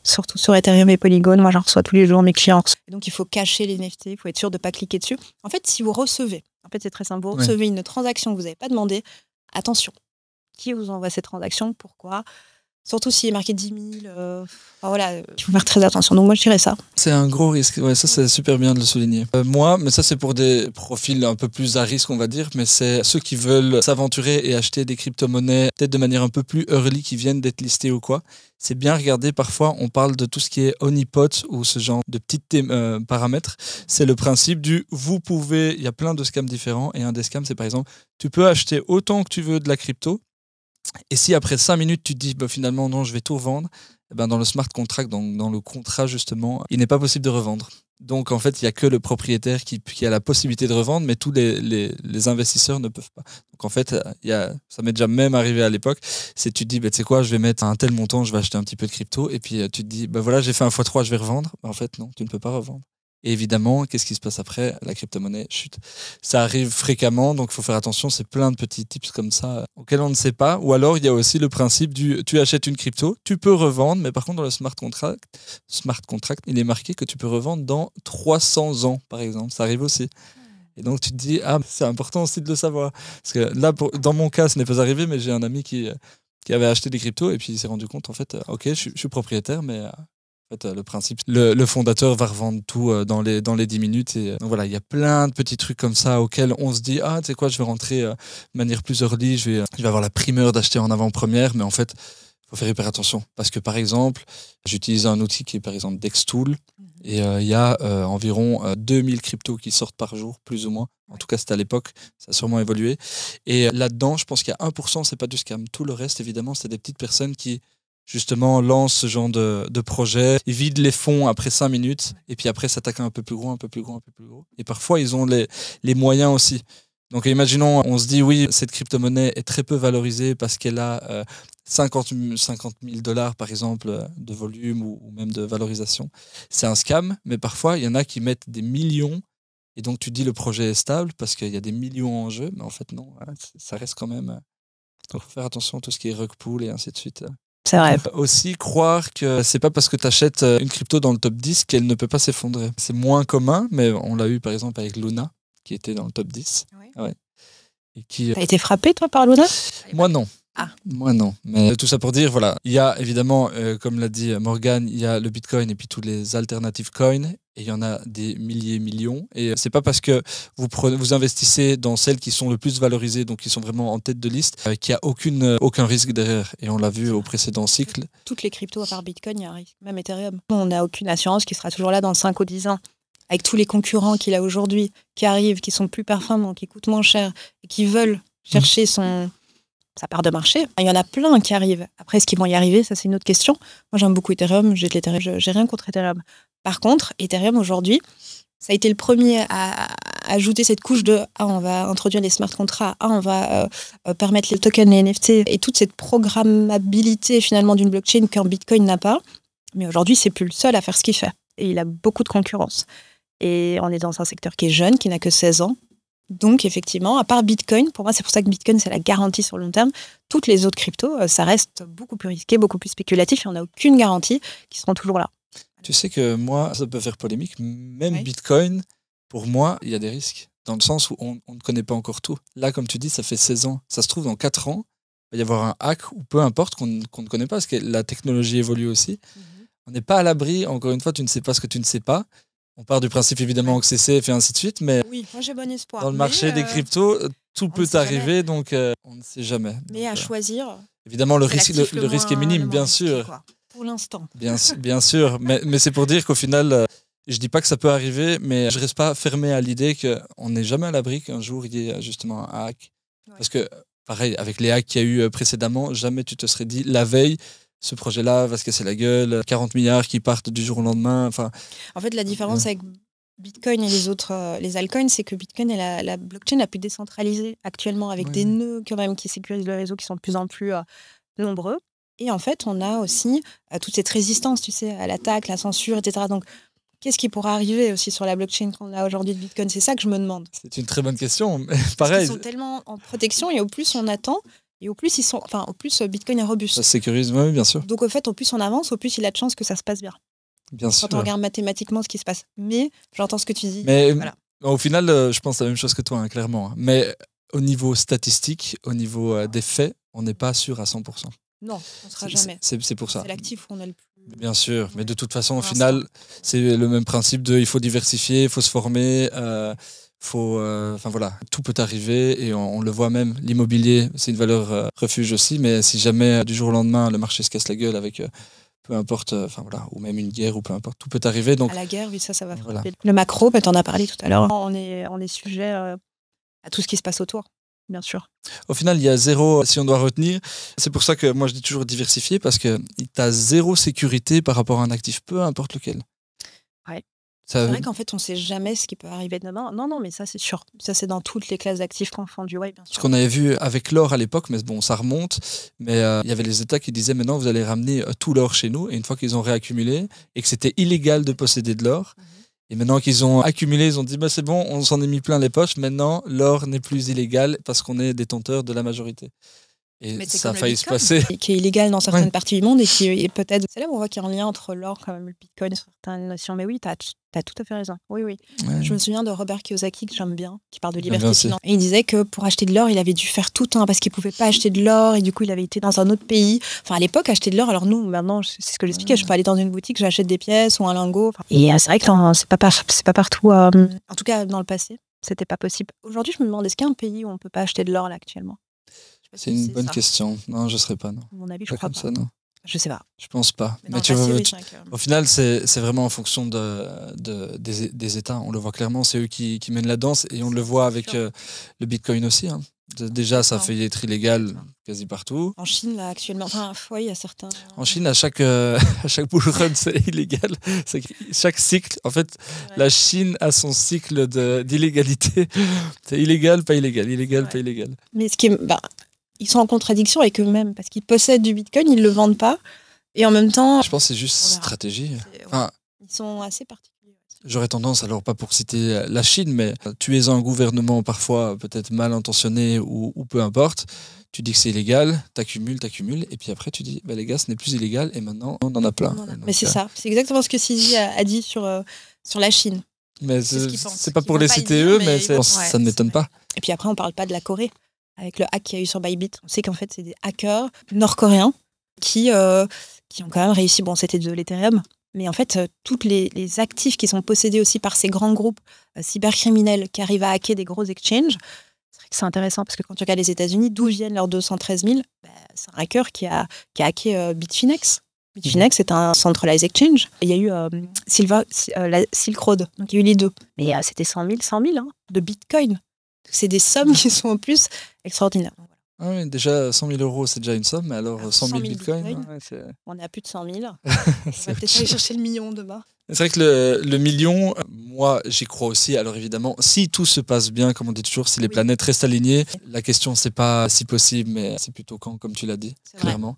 surtout sur Ethereum et Polygon. Moi, j'en reçois tous les jours, mes clients. Et donc, il faut cacher les NFT, il faut être sûr de ne pas cliquer dessus. En fait, si vous recevez, c'est très simple, vous recevez une transaction que vous n'avez pas demandé, attention, qui vous envoie cette transaction, pourquoi? Surtout s'il est marqué 10 000. Voilà, il faut faire très attention. Donc moi, je dirais ça. C'est un gros risque. Ouais, ça, c'est super bien de le souligner. Moi, mais ça, c'est pour des profils un peu plus à risque, on va dire, mais c'est ceux qui veulent s'aventurer et acheter des crypto-monnaies, peut-être de manière un peu plus early, qui viennent d'être listés ou quoi. C'est bien regarder, parfois, on parle de tout ce qui est honeypot ou ce genre de petits paramètres. C'est le principe du vous pouvez, il y a plein de scams différents, et un des scams, c'est par exemple, tu peux acheter autant que tu veux de la crypto, et si après 5 minutes, tu te dis finalement non, je vais tout revendre, eh ben, dans le smart contract, dans le contrat justement, il n'est pas possible de revendre. Donc en fait, il n'y a que le propriétaire qui a la possibilité de revendre, mais tous les investisseurs ne peuvent pas. Donc en fait, ça m'est déjà même arrivé à l'époque, c'est tu te dis, tu sais quoi, je vais mettre un tel montant, je vais acheter un petit peu de crypto, et puis tu te dis, voilà, j'ai fait un x3, je vais revendre. En fait, non, tu ne peux pas revendre. Et évidemment, qu'est-ce qui se passe après? La crypto-monnaie chute. Ça arrive fréquemment, donc il faut faire attention. C'est plein de petits tips comme ça auxquels on ne sait pas. Ou alors, il y a aussi le principe du tu achètes une crypto, tu peux revendre, mais par contre, dans le smart contract, il est marqué que tu peux revendre dans 300 ans, par exemple. Ça arrive aussi. Et donc, tu te dis, c'est important aussi de le savoir. Parce que là, dans mon cas, ce n'est pas arrivé, mais j'ai un ami qui avait acheté des cryptos et puis il s'est rendu compte, en fait, ok, je suis propriétaire, mais... En fait, le principe, le fondateur va revendre tout dans les 10 minutes. Et donc voilà, il y a plein de petits trucs comme ça auxquels on se dit, tu sais quoi, je vais rentrer de manière plus early, je vais avoir la primeur d'acheter en avant-première. Mais en fait, il faut faire hyper attention. Parce que par exemple, j'utilise un outil qui est par exemple Dextool. Et il y a environ 2000 cryptos qui sortent par jour, plus ou moins. En tout cas, c'était à l'époque, ça a sûrement évolué. Et là-dedans, je pense qu'il y a 1%, c'est pas du scam. Tout le reste, évidemment, c'est des petites personnes qui justement lance ce genre de projet, ils vident les fonds après 5 minutes et puis après s'attaquent un peu plus gros, un peu plus gros, un peu plus gros. Et parfois ils ont les moyens aussi. Donc imaginons, on se dit oui, cette crypto-monnaie est très peu valorisée parce qu'elle a 50 000 $ par exemple de volume ou même de valorisation. C'est un scam, mais parfois il y en a qui mettent des millions et donc tu te dis le projet est stable parce qu'il y a des millions en jeu, mais en fait non, ça reste quand même... Donc il faut faire attention à tout ce qui est rug pull et ainsi de suite. C'est vrai. Aussi croire que c'est pas parce que tu achètes une crypto dans le top 10 qu'elle ne peut pas s'effondrer. C'est moins commun, mais on l'a eu par exemple avec Luna, qui était dans le top 10. Oui. Ouais. Et qui... T'as été frappé, toi, par Luna? Moi, non. Ah. Moi, non. Mais tout ça pour dire, voilà, il y a évidemment, comme l'a dit Morgane, il y a le Bitcoin et puis tous les alternatives coins. Et il y en a des milliers, millions. Et c'est pas parce que vous investissez dans celles qui sont le plus valorisées, donc qui sont vraiment en tête de liste, qu'il n'y a aucun risque derrière. Et on l'a vu au précédent cycle. Toutes les cryptos, à part Bitcoin, il y a un risque. Même Ethereum. On n'a aucune assurance qui sera toujours là dans 5 ou 10 ans. Avec tous les concurrents qu'il a aujourd'hui, qui arrivent, qui sont plus performants, qui coûtent moins cher, et qui veulent chercher sa part de marché. Il y en a plein qui arrivent. Après, est-ce qu'ils vont y arriver? Ça, c'est une autre question. Moi, j'aime beaucoup Ethereum. J'ai rien contre Ethereum. Par contre, Ethereum, aujourd'hui, ça a été le premier à ajouter cette couche de on va introduire les smart contracts, on va permettre les tokens, les NFT, et toute cette programmabilité, finalement, d'une blockchain qu'un Bitcoin n'a pas. Mais aujourd'hui, c'est plus le seul à faire ce qu'il fait. Et il a beaucoup de concurrence. Et on est dans un secteur qui est jeune, qui n'a que 16 ans. Donc, effectivement, à part Bitcoin, pour moi, c'est pour ça que Bitcoin, c'est la garantie sur le long terme. Toutes les autres cryptos, ça reste beaucoup plus risqué, beaucoup plus spéculatif, et on n'a aucune garantie qu'ils seront toujours là. Tu sais que moi, ça peut faire polémique, même Bitcoin, pour moi, il y a des risques. Dans le sens où on ne connaît pas encore tout. Là, comme tu dis, ça fait 16 ans. Ça se trouve, dans 4 ans, il va y avoir un hack, ou peu importe, qu'on ne connaît pas, parce que la technologie évolue aussi. On n'est pas à l'abri, encore une fois, tu ne sais pas ce que tu ne sais pas. On part du principe évidemment que c'est safe et ainsi de suite, mais oui, moi j'ai bon espoir. Dans le marché des cryptos, tout peut arriver, donc on ne sait jamais. Mais donc, à choisir. Évidemment, le risque est minime, bien sûr. Pour l'instant. Bien sûr, mais c'est pour dire qu'au final, je dis pas que ça peut arriver, mais je reste pas fermé à l'idée qu'on n'est jamais à l'abri qu'un jour il y ait justement un hack. Ouais. Parce que, pareil, avec les hacks qu'il y a eu précédemment, jamais tu te serais dit la veille, ce projet-là va se casser la gueule, 40 milliards qui partent du jour au lendemain. En fait, la différence avec Bitcoin et les autres, les altcoins, c'est que Bitcoin est la blockchain la plus décentralisée actuellement, avec des nœuds quand même qui sécurisent le réseau, qui sont de plus en plus nombreux. Et en fait, on a aussi toute cette résistance, tu sais, à l'attaque, la censure, etc. Donc, qu'est-ce qui pourra arriver aussi sur la blockchain qu'on a aujourd'hui de Bitcoin? C'est ça que je me demande. C'est une très bonne question. Pareil. Ils sont tellement en protection et au plus on attend, et au plus Bitcoin est robuste. Ça sécurise, oui, bien sûr. Donc, au fait, au plus on avance, au plus il a de chances que ça se passe bien. Bien sûr. Quand on regarde mathématiquement ce qui se passe. Mais j'entends ce que tu dis. Mais voilà. Au final, je pense la même chose que toi, hein, clairement. Mais au niveau statistique, au niveau des faits, on n'est pas sûr à 100%. Non, on ne sera jamais. C'est pour ça. C'est l'actif où on a le plus... Bien sûr, mais de toute façon, au Pour final, c'est le même principe il faut diversifier, il faut se former, enfin voilà, tout peut arriver et on le voit même, l'immobilier, c'est une valeur refuge aussi, mais si jamais du jour au lendemain, le marché se casse la gueule avec peu importe, enfin voilà, ou même une guerre ou peu importe, tout peut arriver. Donc, à la guerre, oui, ça va frapper. voilà. Le macro, tu en as parlé tout à l'heure, on est sujet à tout ce qui se passe autour. Bien sûr. Au final, il y a zéro, si on doit retenir, c'est pour ça que moi je dis toujours diversifier, parce que tu as zéro sécurité par rapport à un actif, peu importe lequel. Ouais. C'est vrai qu'en fait, on ne sait jamais ce qui peut arriver demain. Non, mais ça, c'est sûr. Ça, c'est dans toutes les classes d'actifs confondues. Ouais, bien sûr. Ce qu'on avait vu avec l'or à l'époque, mais bon, ça remonte. Mais il y avait les États qui disaient maintenant, vous allez ramener tout l'or chez nous. Et une fois qu'ils ont réaccumulé et que c'était illégal de posséder de l'or, et maintenant qu'ils ont accumulé, ils ont dit c'est bon, on s'en est mis plein les poches. Maintenant, l'or n'est plus illégal parce qu'on est détenteur de la majorité. Et ça a failli se passer. Qui est illégal dans certaines parties du monde et qui est peut-être. C'est là où on voit qu'il y a un lien entre l'or, quand même, le bitcoin, certaines nations. Mais oui, tu as tout à fait raison. Oui. Ouais. Je me souviens de Robert Kiyosaki, que j'aime bien, qui parle de liberté financière. Et il disait que pour acheter de l'or, il avait dû faire tout parce qu'il ne pouvait pas acheter de l'or et du coup, il avait été dans un autre pays. Enfin, à l'époque, acheter de l'or, alors nous, maintenant, c'est ce que j'expliquais, je peux aller dans une boutique, j'achète des pièces ou un lingot. Et c'est vrai que c'est pas partout. En tout cas, dans le passé, c'était pas possible. Aujourd'hui, je me demande, est-ce qu'il y a un pays où on ne peut pas acheter de l'or là actuellement? C'est une bonne question. Non, je ne serais pas. Non. À mon avis, je crois pas. Ça, non. Je sais pas. Je pense pas. Mais tu vois, au final, c'est vraiment en fonction des États. On le voit clairement, c'est eux qui mènent la danse et on le voit avec le Bitcoin aussi. Hein. Déjà, ça fait être illégal quasi partout. En Chine, là, actuellement, il y a certains... En Chine, à chaque bull run, c'est illégal. Chaque cycle, en fait, la Chine a son cycle d'illégalité. C'est illégal, pas illégal, illégal, pas illégal. Mais ce qui est... ils sont en contradiction avec eux-mêmes parce qu'ils possèdent du Bitcoin, ils ne le vendent pas. Et en même temps... Je pense que c'est juste stratégie. Ils sont assez particuliers. J'aurais tendance, alors pas pour citer la Chine, mais tu es un gouvernement parfois peut-être mal intentionné ou peu importe, tu dis que c'est illégal, t'accumules, et puis après tu dis, les gars, ce n'est plus illégal et maintenant on en a plein. Mais c'est ça, c'est exactement ce que Sisi a dit sur la Chine. Mais c'est pas pour les citer eux, mais ça ne m'étonne pas. Et puis après, on parle pas de la Corée, avec le hack qu'il y a eu sur Bybit. On sait qu'en fait, c'est des hackers nord-coréens qui ont quand même réussi, c'était de l'Ethereum, mais en fait, tous les actifs qui sont possédés aussi par ces grands groupes cybercriminels qui arrivent à hacker des gros exchanges, c'est vrai que c'est intéressant parce que quand tu regardes les États-Unis, d'où viennent leurs 213 000 c'est un hacker qui a hacké Bitfinex. Bitfinex, c'est un centralized exchange. Il y a eu la Silk Road, donc il y a eu les deux. Mais c'était 100 000 de Bitcoin. C'est des sommes qui sont en plus extraordinaires. Ah oui, déjà 100 000 euros, c'est déjà une somme, mais alors 100 000 bitcoins, on est à plus de 100 000. On va peut-être aller chercher le million demain. C'est vrai que le million, moi j'y crois aussi. Alors évidemment, si tout se passe bien, comme on dit toujours, si les planètes restent alignées, la question c'est pas si possible, mais c'est plutôt quand, comme tu l'as dit, clairement.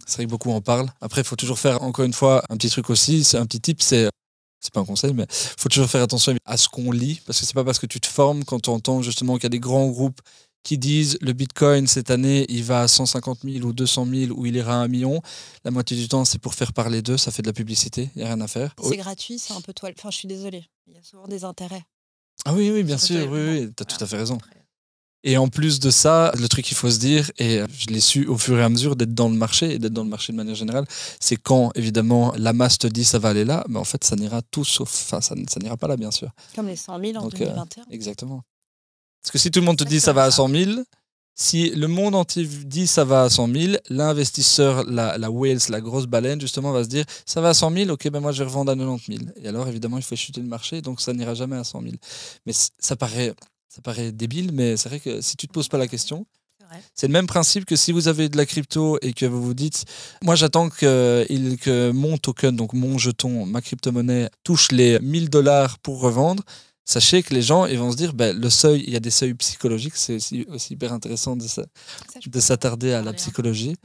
C'est vrai que beaucoup en parlent. Après, il faut toujours faire, encore une fois, un petit truc aussi, c'est un petit tip, c'est pas un conseil, mais il faut toujours faire attention à ce qu'on lit, parce que c'est pas parce que tu te formes quand tu entends justement qu'il y a des grands groupes qui disent le Bitcoin cette année il va à 150 000 ou 200 000 ou il ira à 1 million. La moitié du temps c'est pour faire parler d'eux, ça fait de la publicité, il n'y a rien à faire. C'est gratuit, c'est un peu toile. Enfin, je suis désolée, il y a souvent des intérêts. Ah oui, bien sûr, oui, tu as tout à fait raison. Et en plus de ça, le truc qu'il faut se dire, et je l'ai su au fur et à mesure d'être dans le marché, et d'être dans le marché de manière générale, c'est quand, évidemment, la masse te dit ça va aller là, mais en fait, ça n'ira tout sauf... Enfin, ça n'ira pas là, bien sûr. Comme les 100 000 en 2021. Exactement. Parce que si tout le monde te dit ça va à 100 000, si le monde entier dit ça va à 100 000, l'investisseur, la whales, la grosse baleine, justement, va se dire ça va à 100 000, ok, moi je vais revendre à 90 000. Et alors, évidemment, il faut chuter le marché, donc ça n'ira jamais à 100 000. Mais ça paraît débile, mais c'est vrai que si tu ne te poses pas la question, c'est le même principe que si vous avez de la crypto et que vous vous dites moi j'attends que mon token, donc mon jeton, ma crypto-monnaie touche les 1 000 $ pour revendre. Sachez que les gens ils vont se dire le seuil, il y a des seuils psychologiques, c'est aussi hyper intéressant de s'attarder à la psychologie.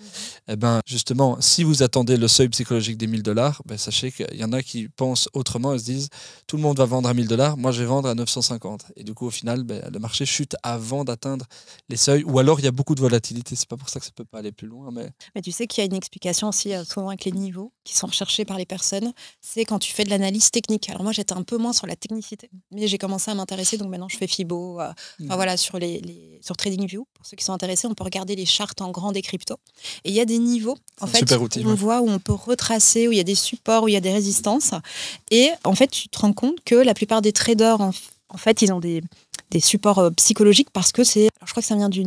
Et justement, si vous attendez le seuil psychologique des 1 000 $, sachez qu'il y en a qui pensent autrement et se disent tout le monde va vendre à 1 000 $, moi je vais vendre à 950. Et du coup au final le marché chute avant d'atteindre les seuils, ou alors il y a beaucoup de volatilité. C'est pas pour ça que ça peut pas aller plus loin. Mais tu sais qu'il y a une explication aussi souvent avec les niveaux qui sont recherchés par les personnes, c'est quand tu fais de l'analyse technique. Alors moi, j'étais un peu moins sur la technicité, mais j'ai commencé à m'intéresser. Donc maintenant, je fais FIBO. Voilà, sur TradingView. Pour ceux qui sont intéressés, on peut regarder les chartes en grand des cryptos. Et il y a des niveaux, en fait, super outil, on voit où on peut retracer, où il y a des supports, où il y a des résistances. Et en fait, tu te rends compte que la plupart des traders, en fait, ils ont des supports psychologiques parce que je crois que ça vient du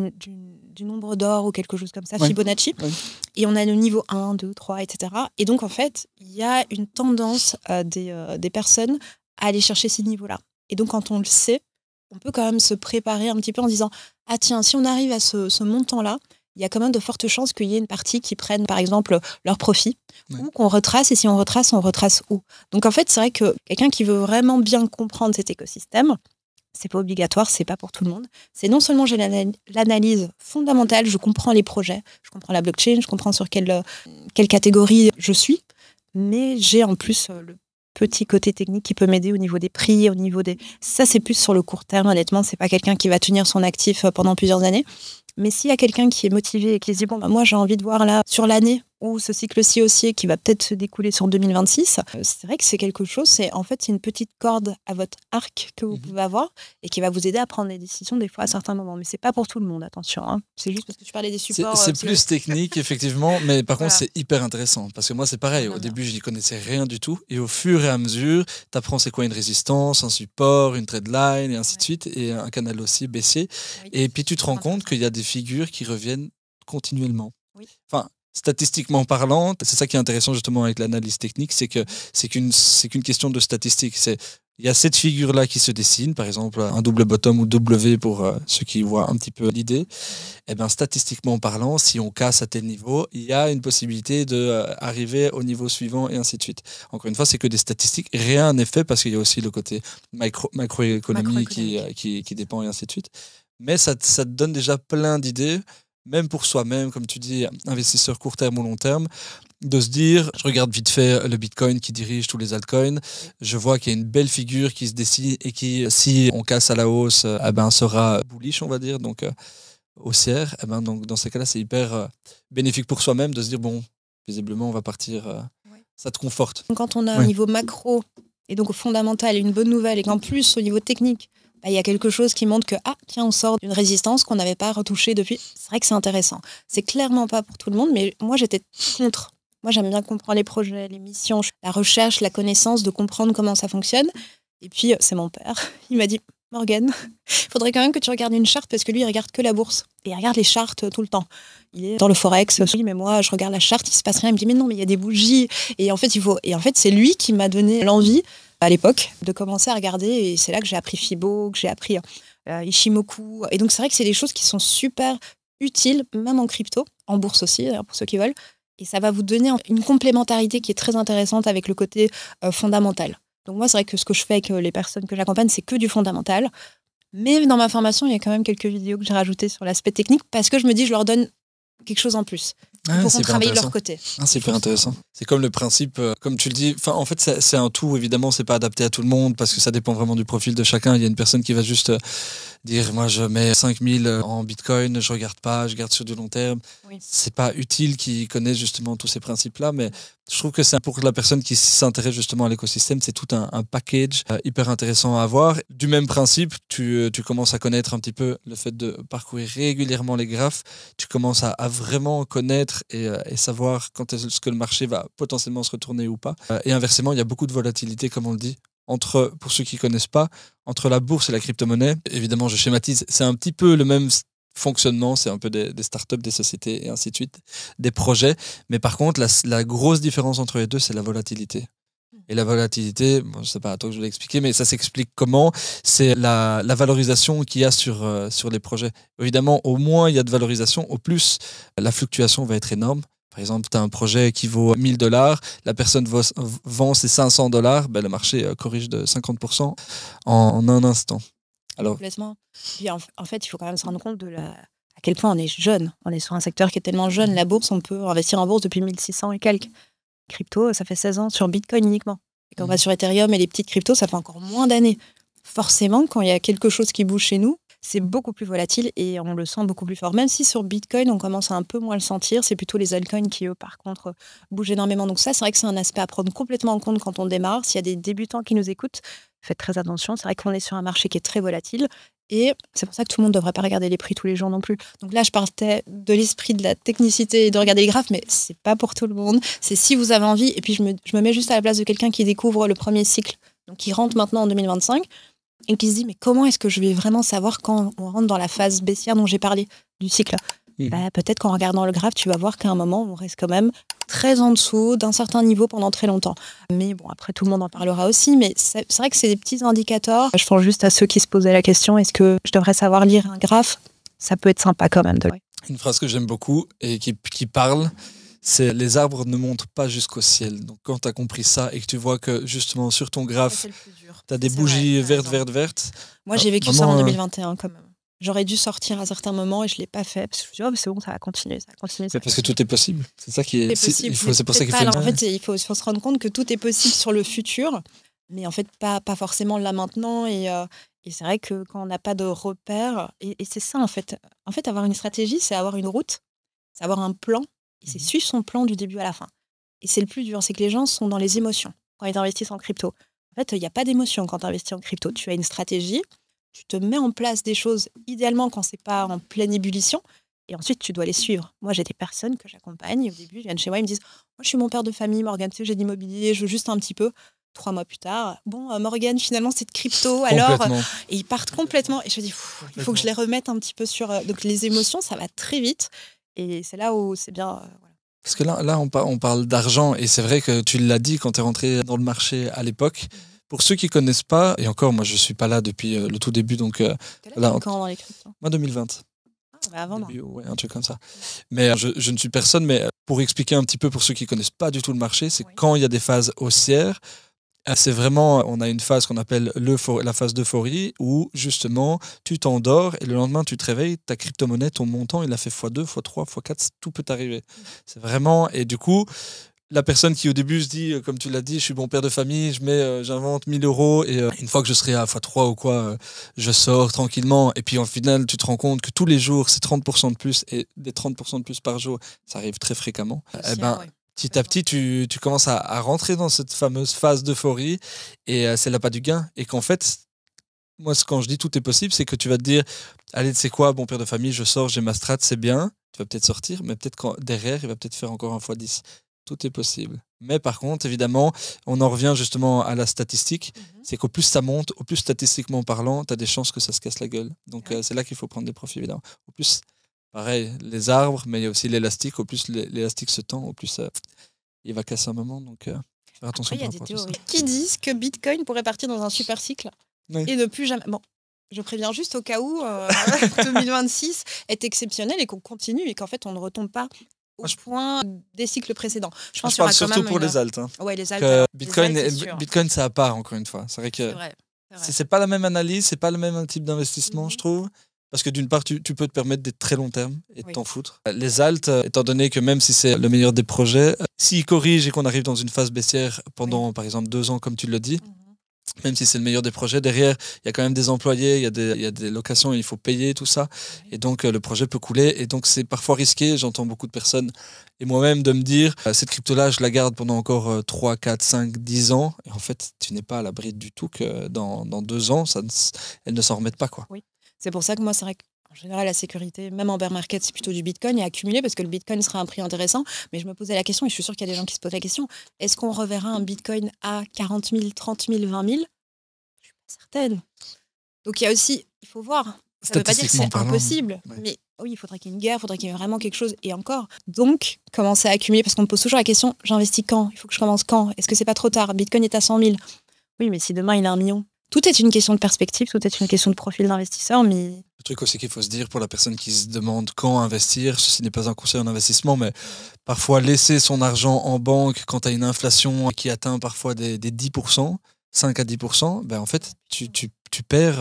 nombre d'or ou quelque chose comme ça, Fibonacci. Oui. Et on a le niveau 1, 2, 3, etc. Et donc, en fait, il y a une tendance des personnes à aller chercher ces niveaux-là. Et donc, quand on le sait, on peut quand même se préparer un petit peu en disant « Ah tiens, si on arrive à ce montant-là, il y a quand même de fortes chances qu'il y ait une partie qui prenne, par exemple, leur profit, ou qu'on retrace, et si on retrace où ?» Donc, en fait, c'est vrai que quelqu'un qui veut vraiment bien comprendre cet écosystème, c'est pas obligatoire, c'est pas pour tout le monde. C'est non seulement j'ai l'analyse fondamentale, je comprends les projets, je comprends la blockchain, je comprends sur quelle catégorie je suis, mais j'ai en plus le petit côté technique qui peut m'aider au niveau des prix, au niveau des... Ça, c'est plus sur le court terme, honnêtement, c'est pas quelqu'un qui va tenir son actif pendant plusieurs années. Mais s'il y a quelqu'un qui est motivé et qui se dit, moi j'ai envie de voir là, sur l'année, ou ce cycle-ci haussier qui va peut-être se découler sur 2026, c'est vrai que c'est quelque chose, c'est une petite corde à votre arc que vous pouvez avoir et qui va vous aider à prendre des décisions des fois à certains moments. Mais c'est pas pour tout le monde, attention. Hein. C'est juste parce que tu parlais des supports. C'est plus technique, effectivement, mais par contre, c'est hyper intéressant. Parce que moi, c'est pareil. Au début, je n'y connaissais rien du tout. Et au fur et à mesure, tu apprends c'est quoi une résistance, un support, une trade line, et ainsi de suite, et un canal aussi baissier. Oui. Et puis, tu te rends compte qu'il y a des figures qui reviennent continuellement. Oui. Enfin, statistiquement parlant, c'est ça qui est intéressant justement avec l'analyse technique, c'est qu'une question de statistiques. Il y a cette figure-là qui se dessine, par exemple un double bottom ou W pour ceux qui voient un petit peu l'idée. Et bien, statistiquement parlant, si on casse à tel niveau, il y a une possibilité d'arriver au niveau suivant et ainsi de suite. Encore une fois, c'est que des statistiques. Rien n'est fait parce qu'il y a aussi le côté macroéconomie qui dépend et ainsi de suite. Mais ça te donne déjà plein d'idées, même pour soi-même, comme tu dis, investisseur court terme ou long terme, de se dire, je regarde vite fait le Bitcoin qui dirige tous les altcoins, je vois qu'il y a une belle figure qui se dessine et qui, si on casse à la hausse, sera bullish, on va dire, donc haussière. Donc dans ces cas-là, c'est hyper bénéfique pour soi-même de se dire, bon, visiblement, on va partir, ça te conforte. Quand on a un niveau macro et donc fondamental, une bonne nouvelle, et qu'en plus, au niveau technique, il y a quelque chose qui montre que, on sort d'une résistance qu'on n'avait pas retouchée depuis. C'est vrai que c'est intéressant. C'est clairement pas pour tout le monde, mais moi, j'étais contre. Moi, j'aime bien comprendre les projets, les missions, la recherche, la connaissance, de comprendre comment ça fonctionne. Et puis, c'est mon père. Il m'a dit, Morgane, il faudrait quand même que tu regardes une charte, parce que lui, il regarde que la bourse. Et il regarde les chartes tout le temps. Il est dans le Forex. Oui, mais moi, je regarde la charte, il se passe rien. Il me dit, mais non, mais il y a des bougies. Et en fait, c'est lui qui m'a donné l'envie, à l'époque, de commencer à regarder, et c'est là que j'ai appris Fibo, que j'ai appris Ishimoku. Et donc c'est vrai que c'est des choses qui sont super utiles, même en crypto, en bourse aussi, pour ceux qui veulent. Et ça va vous donner une complémentarité qui est très intéressante avec le côté fondamental. Donc moi, c'est vrai que ce que je fais avec les personnes que j'accompagne, c'est que du fondamental. Mais dans ma formation, il y a quand même quelques vidéos que j'ai rajoutées sur l'aspect technique, parce que je me dis, je leur donne quelque chose en plus. Pour qu'on travaille de leur côté. C'est hyper intéressant. C'est comme le principe, comme tu le dis, en fait c'est un tout, évidemment, c'est pas adapté à tout le monde parce que ça dépend vraiment du profil de chacun. Il y a une personne qui va juste dire, moi je mets 5000 en Bitcoin, je regarde pas, je garde sur du long terme. Oui. C'est pas utile qu'ils connaissent justement tous ces principes-là, mais je trouve que c'est pour la personne qui s'intéresse justement à l'écosystème, c'est tout un package hyper intéressant à avoir. Du même principe, tu commences à connaître un petit peu le fait de parcourir régulièrement les graphes, tu commences à vraiment connaître et savoir quand est-ce que le marché va potentiellement se retourner ou pas. Et inversement, il y a beaucoup de volatilité, comme on le dit, pour ceux qui ne connaissent pas, entre la bourse et la crypto-monnaie. Évidemment, je schématise, c'est un petit peu le même fonctionnement, c'est un peu des startups, des sociétés et ainsi de suite, des projets. Mais par contre, la grosse différence entre les deux, c'est la volatilité. Et la volatilité, je ne sais pas à toi que je vais l'expliquer, mais ça s'explique comment. C'est la valorisation qu'il y a sur les projets. Évidemment, au moins il y a de valorisation, au plus la fluctuation va être énorme. Par exemple, tu as un projet qui vaut 1 000 $, la personne vend ses 500 $, le marché corrige de 50% en un instant. Alors, complètement. Puis en fait, il faut quand même se rendre compte à quel point on est jeune. On est sur un secteur qui est tellement jeune. La bourse, on peut investir en bourse depuis 1600 et quelques. Crypto, ça fait 16 ans sur Bitcoin uniquement. Et quand on va sur Ethereum et les petites cryptos, ça fait encore moins d'années. Forcément, quand il y a quelque chose qui bouge chez nous, c'est beaucoup plus volatile et on le sent beaucoup plus fort. Même si sur Bitcoin, on commence à un peu moins le sentir, c'est plutôt les altcoins qui, eux, par contre, bougent énormément. Donc ça, c'est vrai que c'est un aspect à prendre complètement en compte quand on démarre. S'il y a des débutants qui nous écoutent, faites très attention. C'est vrai qu'on est sur un marché qui est très volatile. Et c'est pour ça que tout le monde ne devrait pas regarder les prix tous les jours non plus. Donc là, je partais de l'esprit de la technicité et de regarder les graphes, mais c'est pas pour tout le monde. C'est si vous avez envie. Et puis, je me mets juste à la place de quelqu'un qui découvre le premier cycle, donc qui rentre maintenant en 2025, et qui se dit, mais comment est-ce que je vais vraiment savoir quand on rentre dans la phase baissière dont j'ai parlé du cycle ? Peut-être qu'en regardant le graphe, tu vas voir qu'à un moment, on reste quand même très en dessous d'un certain niveau pendant très longtemps. Mais bon, après, tout le monde en parlera aussi. Mais c'est vrai que c'est des petits indicateurs. Je pense juste à ceux qui se posaient la question, est-ce que je devrais savoir lire un graphe ? Ça peut être sympa quand même. Une phrase que j'aime beaucoup et qui parle, c'est les arbres ne montent pas jusqu'au ciel. Donc quand tu as compris ça et que tu vois que justement sur ton graphe, tu as des bougies vertes. Moi, j'ai vécu ça en 2021 quand même. J'aurais dû sortir à certains moments et je ne l'ai pas fait parce que je me suis dit, c'est bon, ça va continuer. Parce que tout est possible. C'est ça qui est. C'est pour ça qu'il faut. En fait, il faut se rendre compte que tout est possible sur le futur, mais en fait, pas forcément là maintenant. Et c'est vrai que quand on n'a pas de repères, et c'est ça en fait. En fait, avoir une stratégie, c'est avoir une route, c'est avoir un plan, et c'est suivre son plan du début à la fin. Et c'est le plus dur, c'est que les gens sont dans les émotions quand ils investissent en crypto. En fait, il n'y a pas d'émotion quand tu investis en crypto. Tu as une stratégie. Tu te mets en place des choses, idéalement quand c'est pas en pleine ébullition, et ensuite tu dois les suivre. Moi, j'ai des personnes que j'accompagne, au début, ils viennent chez moi, ils me disent « Moi, je suis mon père de famille, Morgane, tu sais, j'ai de l'immobilier, je veux juste un petit peu. » 3 mois plus tard, bon, Morgane, finalement, c'est de crypto, alors... Et ils partent complètement, et je me dis « Il faut que je les remette un petit peu sur... » Donc, les émotions, ça va très vite, et c'est là où c'est bien... Voilà. Parce que là on parle d'argent, et c'est vrai que tu l'as dit quand tu es rentré dans le marché à l'époque. Pour ceux qui ne connaissent pas, et encore, moi, je ne suis pas là depuis le tout début. Donc, quand dans les cryptos ? Moi, 2020. Avant, début, ouais, un truc comme ça. Mais je ne suis personne, mais pour expliquer un petit peu pour ceux qui ne connaissent pas du tout le marché, c'est quand il y a des phases haussières, c'est vraiment, on a une phase qu'on appelle la phase d'euphorie, où justement, tu t'endors et le lendemain, tu te réveilles, ta crypto-monnaie, ton montant, il a fait x2, x3, x4, tout peut arriver. C'est vraiment, et du coup... La personne qui au début se dit, comme tu l'as dit, je suis bon père de famille, j'invente 1 000 euros et une fois que je serai à x3 ou quoi, je sors tranquillement. Et puis en final, tu te rends compte que tous les jours, c'est 30% de plus et des 30% de plus par jour, ça arrive très fréquemment. Petit à petit, tu commences à rentrer dans cette fameuse phase d'euphorie et c'est là pas du gain. Et qu'en fait, moi, quand je dis tout est possible, c'est que tu vas te dire, allez, tu sais quoi, bon père de famille, je sors, j'ai ma strat, c'est bien. Tu vas peut-être sortir, mais peut-être derrière, il va peut-être faire encore 1 x 10. Tout est possible. Mais par contre, évidemment, on en revient justement à la statistique. C'est qu'au plus ça monte, au plus statistiquement parlant, tu as des chances que ça se casse la gueule. Donc c'est là qu'il faut prendre des profits, évidemment. Au plus, pareil, les arbres, mais il y a aussi l'élastique. Au plus l'élastique se tend, au plus il va casser un moment. Donc faire attention. Après, il y a des théories qui disent que Bitcoin pourrait partir dans un super cycle et ne plus jamais... Bon, je préviens juste au cas où 2026 est exceptionnel et qu'on continue et qu'en fait, on ne retombe pas au point des cycles précédents. Je parle surtout pour les alts. Ouais, les alts. Bitcoin, c'est à part, encore une fois. C'est vrai que c'est pas la même analyse, c'est pas le même type d'investissement, je trouve. Parce que d'une part, tu peux te permettre d'être très long terme et de t'en foutre. Les alts, étant donné que même si c'est le meilleur des projets, s'ils corrigent et qu'on arrive dans une phase baissière pendant, par exemple, 2 ans, comme tu le dis, même si c'est le meilleur des projets, derrière, il y a quand même des employés, il y a des locations, il faut payer tout ça. Et donc, le projet peut couler. Et donc, c'est parfois risqué. J'entends beaucoup de personnes, et moi-même, de me dire, cette crypto-là, je la garde pendant encore 3, 4, 5, 10 ans. Et en fait, tu n'es pas à l'abri du tout que dans 2 ans, elle ne s'en remette pas, quoi. Oui, c'est pour ça que moi, c'est vrai que en général, la sécurité, même en bear market, c'est plutôt du Bitcoin et accumulé parce que le Bitcoin sera un prix intéressant. Mais je me posais la question, et je suis sûre qu'il y a des gens qui se posent la question, est-ce qu'on reverra un Bitcoin à 40 000, 30 000, 20 000 ? Je ne suis pas certaine. Donc il y a aussi, il faut voir. Ça ne veut pas dire que c'est impossible, mais oui, il faudrait qu'il y ait une guerre, il faudrait qu'il y ait vraiment quelque chose, et encore. Donc, commencer à accumuler, parce qu'on me pose toujours la question, j'investis quand ? Il faut que je commence quand ? Est-ce que c'est pas trop tard ? Bitcoin est à 100 000. Oui, mais si demain il a 1 million. Tout est une question de perspective, tout est une question de profil d'investisseur, mais... Le truc aussi qu'il faut se dire pour la personne qui se demande quand investir, ceci n'est pas un conseil en investissement, mais parfois laisser son argent en banque quand tu as une inflation qui atteint parfois des 10%, 5 à 10%, ben en fait, tu tu perds,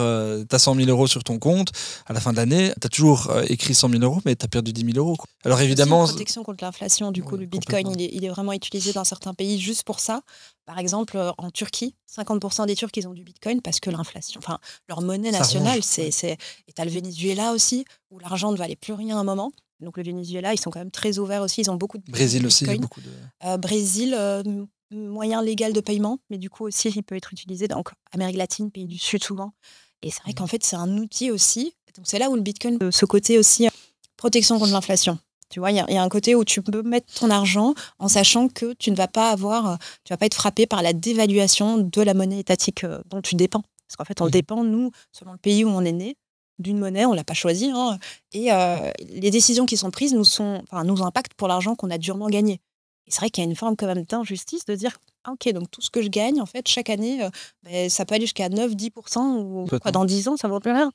tu as 100 000 euros sur ton compte, à la fin de l'année, tu as toujours écrit 100 000 euros, mais tu as perdu 10 000 euros. Quoi. Alors évidemment... C'est une protection contre l'inflation, du coup, le Bitcoin, il est vraiment utilisé dans certains pays juste pour ça. Par exemple, en Turquie, 50% des Turcs, ils ont du Bitcoin parce que l'inflation, enfin, leur monnaie nationale, et tu as le Venezuela aussi, où l'argent ne valait plus rien à un moment. Donc le Venezuela, ils sont quand même très ouverts aussi, ils ont beaucoup de Brésil Bitcoin. aussi, il y a beaucoup de... Brésil, moyen légal de paiement, mais du coup aussi, il peut être utilisé. Donc Amérique latine, pays du Sud souvent. Et c'est vrai qu'en fait, c'est un outil aussi. Donc c'est là où le Bitcoin, ce côté aussi, protection contre l'inflation. Tu vois, il y a un côté où tu peux mettre ton argent en sachant que tu ne vas pas être frappé par la dévaluation de la monnaie étatique dont tu dépends. Parce qu'en fait, on dépend, nous, selon le pays où on est né, d'une monnaie, on ne l'a pas choisie. Hein, et les décisions qui sont prises nous impactent pour l'argent qu'on a durement gagné. Et c'est vrai qu'il y a une forme quand même d'injustice de dire ah, ok, donc tout ce que je gagne, en fait, chaque année, ça peut aller jusqu'à 9-10% ou quoi, dans 10 ans, ça ne vaut plus rien.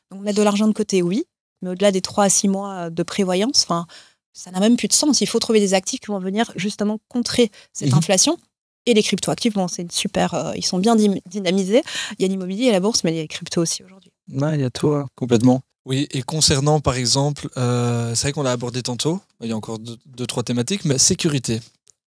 Donc mettre de l'argent de côté, oui, mais au-delà des 3 à 6 mois de prévoyance, ça n'a même plus de sens. Il faut trouver des actifs qui vont venir justement contrer cette inflation. Et les cryptoactifs, c'est une super. Ils sont bien dynamisés. Il y a l'immobilier et la bourse, mais il y a les cryptos aussi aujourd'hui. Ouais, il y a tout, complètement. Oui, et concernant par exemple, c'est vrai qu'on l'a abordé tantôt, il y a encore deux, trois thématiques, mais sécurité.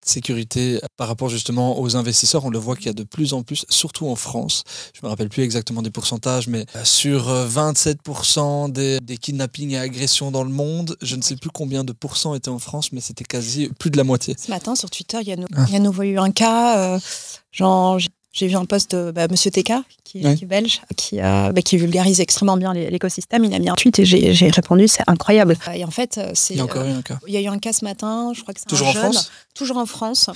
Sécurité par rapport justement aux investisseurs, on le voit qu'il y a de plus en plus, surtout en France, je me rappelle plus exactement des pourcentages, mais sur 27% des kidnappings et agressions dans le monde, je ne sais plus combien de pourcents étaient en France, mais c'était quasi plus de la moitié. Ce matin sur Twitter, il y a nouveau eu un cas, j'ai vu un post de Monsieur TK, qui est belge, qui vulgarise extrêmement bien l'écosystème. Il a mis un tweet et j'ai répondu, c'est incroyable. Et en fait, il y a encore eu un cas. Il y a eu un cas ce matin, je crois que c'est toujours un jeune. Toujours en France.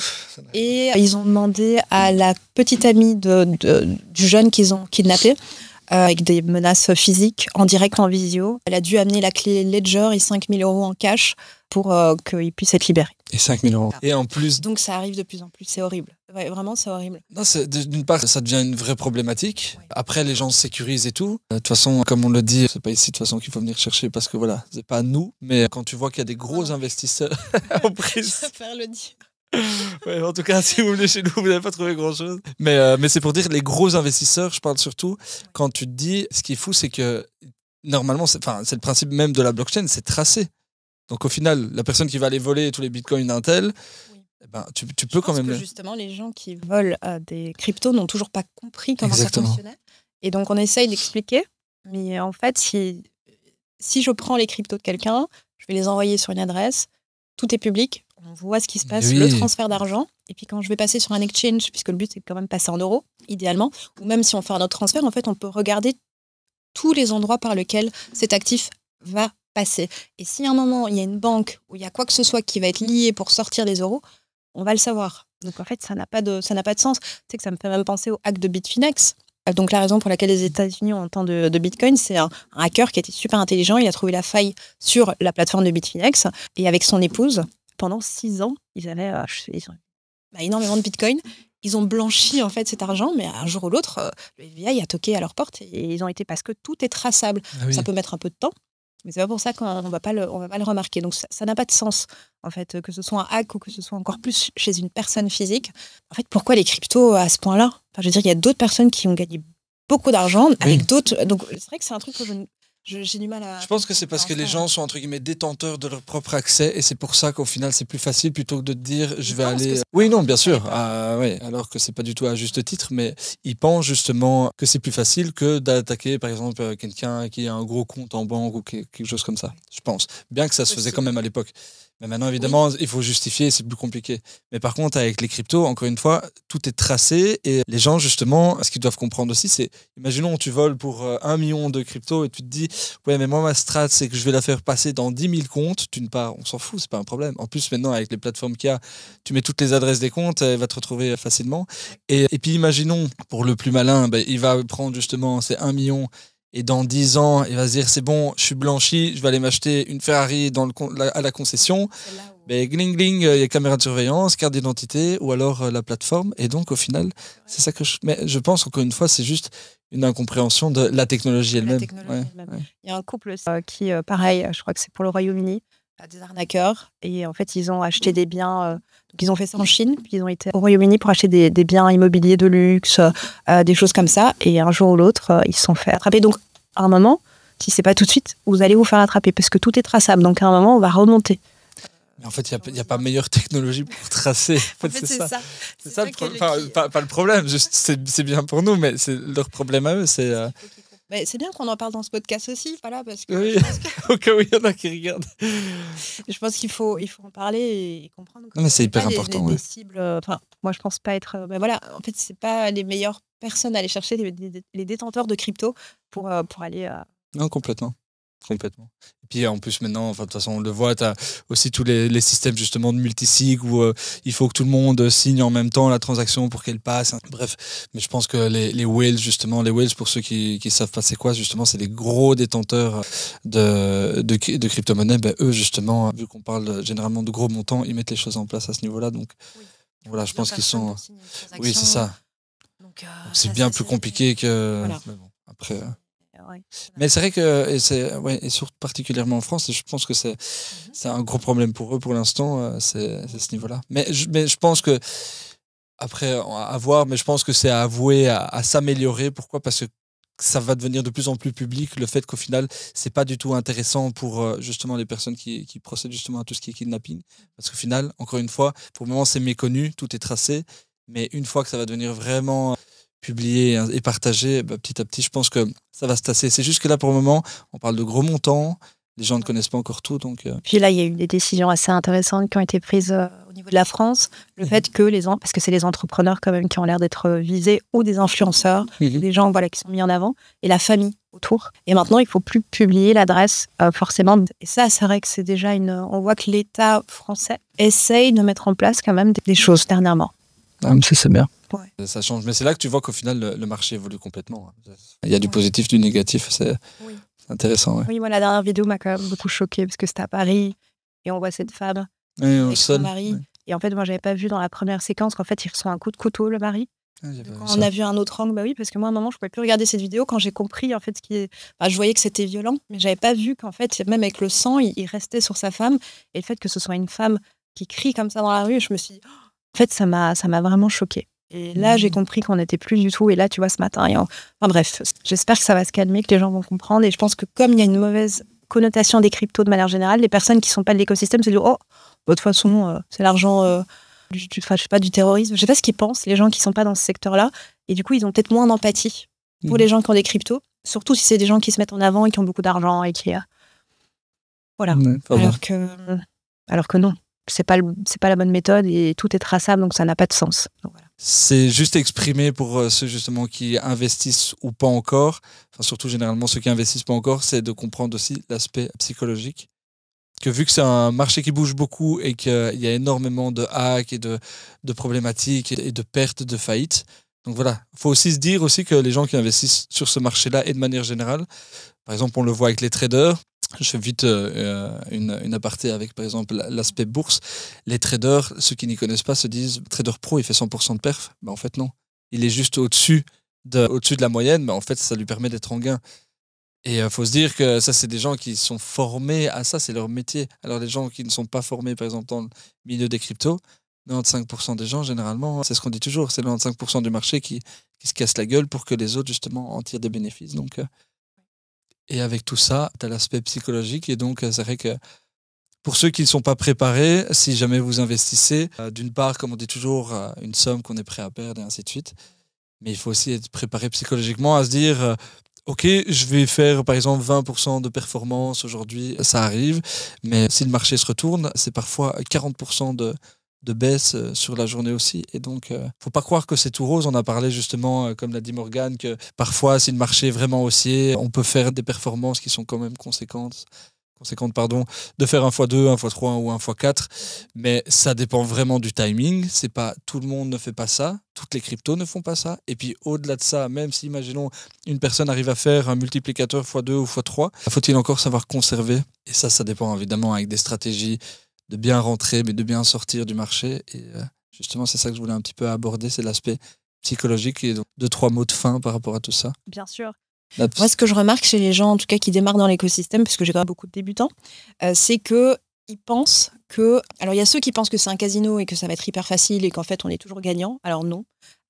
Et ils ont demandé à la petite amie du jeune qu'ils ont kidnappé, avec des menaces physiques, en direct, en visio. Elle a dû amener la clé Ledger et 5 000 euros en cash pour qu'il puisse être libéré. Et 5 000 euros. Et en plus... Donc ça arrive de plus en plus, c'est horrible. Ouais, vraiment, c'est horrible. Non, d'une part, ça devient une vraie problématique. Ouais. Après, les gens se sécurisent et tout. De toute façon, comme on le dit, c'est pas ici de toute façon qu'il faut venir chercher parce que voilà, c'est pas nous. Mais quand tu vois qu'il y a des gros investisseurs en prise... Je préfère le dire. Ouais, en tout cas, si vous venez chez nous, vous n'allez pas trouver grand-chose. Mais c'est pour dire, les gros investisseurs, je parle surtout, quand tu te dis, ce qui est fou, c'est que normalement, c'est le principe même de la blockchain, c'est tracé. Donc au final, la personne qui va aller voler tous les bitcoins d'un tel, tu peux quand même... Justement, les gens qui volent des cryptos n'ont toujours pas compris comment ça fonctionnait. Et donc on essaye d'expliquer, mais en fait, si je prends les cryptos de quelqu'un, je vais les envoyer sur une adresse, tout est public, on voit ce qui se passe, le transfert d'argent. Et puis quand je vais passer sur un exchange, puisque le but c'est quand même passer en euros, idéalement, ou même si on fait un autre transfert, en fait, on peut regarder tous les endroits par lesquels cet actif va passer. Et si à un moment, il y a une banque où il y a quoi que ce soit qui va être lié pour sortir les euros, on va le savoir. Donc en fait, ça n'a pas de sens. Tu sais que ça me fait même penser au hack de Bitfinex. Donc la raison pour laquelle les États-Unis ont tant de Bitcoin, c'est un hacker qui était super intelligent. Il a trouvé la faille sur la plateforme de Bitfinex. Et avec son épouse, pendant 6 ans, ils avaient énormément de Bitcoin. Ils ont blanchi en fait cet argent, mais un jour ou l'autre, le FBI a toqué à leur porte et ils ont été, parce que tout est traçable. Ça peut mettre un peu de temps, mais c'est pas pour ça qu'on va pas le remarquer. Donc ça n'a pas de sens en fait, que ce soit un hack ou que ce soit encore plus chez une personne physique. En fait, pourquoi les cryptos à ce point-là ? Enfin, je veux dire, il y a d'autres personnes qui ont gagné beaucoup d'argent avec d'autres. Donc c'est vrai que c'est un truc que j'ai du mal à... Je pense que c'est parce que les gens sont entre guillemets détenteurs de leur propre accès et c'est pour ça qu'au final c'est plus facile plutôt que de te dire je vais aller... Oui, non, bien sûr. Alors que c'est pas du tout à juste titre, mais ils pensent justement que c'est plus facile que d'attaquer par exemple quelqu'un qui a un gros compte en banque ou quelque chose comme ça, je pense. Bien que ça se faisait quand même à l'époque. Mais maintenant, évidemment, il faut justifier, c'est plus compliqué. Mais par contre, avec les cryptos, encore une fois, tout est tracé. Et les gens, justement, ce qu'ils doivent comprendre aussi, c'est, imaginons, tu voles pour 1 million de cryptos et tu te dis, ouais, mais moi, ma strat, c'est que je vais la faire passer dans 10 000 comptes. D'une part, on s'en fout, c'est pas un problème. En plus, maintenant, avec les plateformes qu'il y a, tu mets toutes les adresses des comptes, elle va te retrouver facilement. Et puis, imaginons, pour le plus malin, il va prendre justement ces 1 million. Et dans 10 ans, il va se dire, c'est bon, je suis blanchi, je vais aller m'acheter une Ferrari à la concession. Gling, gling, il y a caméra de surveillance, carte d'identité, ou alors la plateforme. Et donc, au final, c'est ça que Mais je pense, encore une fois, c'est juste une incompréhension de la technologie elle-même. Il y a un couple qui, pareil, je crois que c'est pour le Royaume-Uni, à des arnaqueurs. Et en fait, ils ont acheté des biens. Donc, ils ont fait ça en Chine, puis ils ont été au Royaume-Uni pour acheter des biens immobiliers de luxe, des choses comme ça. Et un jour ou l'autre, ils se sont fait attraper. Donc, à un moment, si c'est pas tout de suite, vous allez vous faire attraper parce que tout est traçable. Donc, à un moment, on va remonter. Mais en fait, il n'y a pas meilleure technologie pour tracer. En fait, c'est ça. C'est ça pas le problème. Juste, c'est bien pour nous, mais c'est leur problème à eux. Mais c'est bien qu'on en parle dans ce podcast aussi, voilà, parce que oui, au cas où il y en a qui regardent. Je pense qu'il faut en parler et comprendre. Non, mais c'est hyper important. Les cibles, moi, je pense pas être. Voilà, en fait, c'est pas les meilleures personnes à aller chercher les détenteurs de crypto pour aller. Non, complètement. Et puis en plus maintenant, de toute façon on le voit, tu as aussi tous les systèmes justement de multisig où il faut que tout le monde signe en même temps la transaction pour qu'elle passe. Bref, mais je pense que les whales justement, pour ceux qui savent pas c'est quoi, justement c'est les gros détenteurs de crypto-monnaies. Eux justement, vu qu'on parle généralement de gros montants, ils mettent les choses en place à ce niveau-là. Donc voilà, je pense qu'ils sont... Oui, c'est ça. Donc c'est bien plus compliqué que... Voilà. Mais bon, après... Mais c'est vrai que, et surtout particulièrement en France, je pense que c'est un gros problème pour eux pour l'instant, c'est ce niveau-là. Mais je pense que, après, à voir, mais je pense que c'est à avouer, à s'améliorer. Pourquoi ? Parce que ça va devenir de plus en plus public, le fait qu'au final, c'est pas du tout intéressant pour justement les personnes qui procèdent justement à tout ce qui est kidnapping. Parce qu'au final, encore une fois, pour le moment, c'est méconnu, tout est tracé. Mais une fois que ça va devenir vraiment publié et partagé, petit à petit, je pense que ça va se tasser. C'est juste que là, pour le moment, on parle de gros montants. Les gens ne connaissent pas encore tout. Donc, Puis là, il y a eu des décisions assez intéressantes qui ont été prises au niveau de la France. Le fait que parce que c'est les entrepreneurs quand même qui ont l'air d'être visés, ou des influenceurs, des gens qui sont mis en avant, et la famille autour. Et maintenant, il ne faut plus publier l'adresse forcément. Et ça, c'est vrai que c'est déjà on voit que l'État français essaye de mettre en place quand même des choses dernièrement. Ah, mais c'est bien. Ouais. Ça change. Mais c'est là que tu vois qu'au final, le marché évolue complètement. Il y a du positif, du négatif. C'est intéressant. Ouais. Oui, moi, la dernière vidéo m'a quand même beaucoup choquée parce que c'était à Paris et on voit cette femme avec son mari. Ouais. Et en fait, moi, j'avais pas vu dans la première séquence qu'en fait, il reçoit un coup de couteau, le mari. Quand on a vu un autre angle, oui, parce que moi, à un moment, je pouvais plus regarder cette vidéo quand j'ai compris en fait je voyais que c'était violent, mais j'avais pas vu qu'en fait, même avec le sang, il restait sur sa femme. Et le fait que ce soit une femme qui crie comme ça dans la rue, je me suis dit, en fait, ça m'a vraiment choquée. Et là, j'ai compris qu'on n'était plus du tout. Et là, tu vois, ce matin, enfin bref, j'espère que ça va se calmer, que les gens vont comprendre. Et je pense que comme il y a une mauvaise connotation des cryptos de manière générale, les personnes qui ne sont pas de l'écosystème se disent « Oh, de toute façon, c'est l'argent je sais pas, du terrorisme. » Je ne sais pas ce qu'ils pensent, les gens qui ne sont pas dans ce secteur-là. Et du coup, ils ont peut-être moins d'empathie pour les gens qui ont des cryptos. Surtout si c'est des gens qui se mettent en avant et qui ont beaucoup d'argent et qui... Voilà. Alors que non. C'est pas la bonne méthode et tout est traçable, donc ça n'a pas de sens. Donc, voilà. C'est juste exprimé pour ceux justement qui investissent ou pas encore, enfin surtout généralement ceux qui investissent pas encore, c'est de comprendre aussi l'aspect psychologique. Que vu que c'est un marché qui bouge beaucoup et qu'il y a énormément de hacks et de problématiques et de pertes, de faillites, donc voilà, il faut aussi se dire aussi que les gens qui investissent sur ce marché-là et de manière générale, par exemple on le voit avec les traders. Je fais vite une aparté avec, par exemple, l'aspect bourse. Les traders, ceux qui n'y connaissent pas, se disent « trader pro, il fait 100% de perf ». En fait, non. Il est juste au-dessus de la moyenne, mais en fait, ça lui permet d'être en gain. Et il faut se dire que ça, c'est des gens qui sont formés à ça, c'est leur métier. Alors, les gens qui ne sont pas formés, par exemple, dans le milieu des cryptos, 95% des gens, généralement, c'est ce qu'on dit toujours, c'est 95% du marché qui se casse la gueule pour que les autres, justement, en tirent des bénéfices. Donc... Et avec tout ça, tu as l'aspect psychologique. Et donc, c'est vrai que pour ceux qui ne sont pas préparés, si jamais vous investissez, d'une part, comme on dit toujours, une somme qu'on est prêt à perdre et ainsi de suite. Mais il faut aussi être préparé psychologiquement à se dire, OK, je vais faire par exemple 20% de performance aujourd'hui, ça arrive. Mais si le marché se retourne, c'est parfois 40% de baisse sur la journée aussi. Et donc, faut pas croire que c'est tout rose. On a parlé justement, comme l'a dit Morgane, que parfois, si le marché est vraiment haussier, on peut faire des performances qui sont quand même conséquentes, de faire un x2, un x3 ou un x4. Mais ça dépend vraiment du timing. C'est pas, tout le monde ne fait pas ça. Toutes les cryptos ne font pas ça. Et puis, au-delà de ça, même si, imaginons, une personne arrive à faire un multiplicateur x2 ou x3, faut-il encore savoir conserver? Et ça dépend évidemment avec des stratégies de bien rentrer, mais de bien sortir du marché. Et justement, c'est ça que je voulais un petit peu aborder, c'est l'aspect psychologique et 2-3 mots de fin par rapport à tout ça. Bien sûr. Moi, ce que je remarque chez les gens, en tout cas, qui démarrent dans l'écosystème, puisque j'ai quand même beaucoup de débutants, c'est que ils pensent que... Alors, il y a ceux qui pensent que c'est un casino et que ça va être hyper facile et qu'en fait, on est toujours gagnant. Alors non.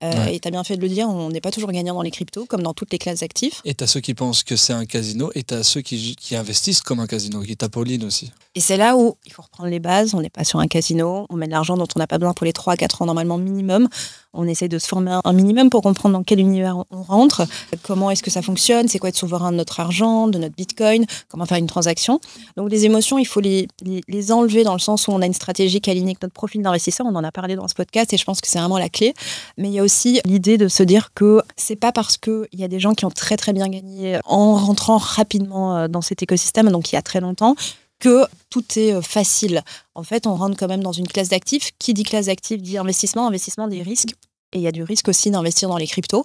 Et tu as bien fait de le dire, on n'est pas toujours gagnant dans les cryptos, comme dans toutes les classes d'actifs. Et tu as ceux qui pensent que c'est un casino, et tu as ceux qui investissent comme un casino, qui tapoulinent aussi. Et c'est là où il faut reprendre les bases. On n'est pas sur un casino. On met de l'argent dont on n'a pas besoin pour les 3 à 4 ans normalement minimum. On essaie de se former un minimum pour comprendre dans quel univers on rentre, comment est-ce que ça fonctionne, c'est quoi être souverain de notre argent, de notre bitcoin, comment faire une transaction. Donc les émotions, il faut les enlever dans le sens où on a une stratégie qui aligne avec notre profil d'investisseur. On en a parlé dans ce podcast et je pense que c'est vraiment la clé. Mais il y a aussi l'idée de se dire que c'est pas parce qu'il y a des gens qui ont très très bien gagné en rentrant rapidement dans cet écosystème, donc il y a très longtemps, que tout est facile. En fait, on rentre quand même dans une classe d'actifs. Qui dit classe d'actifs dit investissement, investissement des risques. Et il y a du risque aussi d'investir dans les cryptos.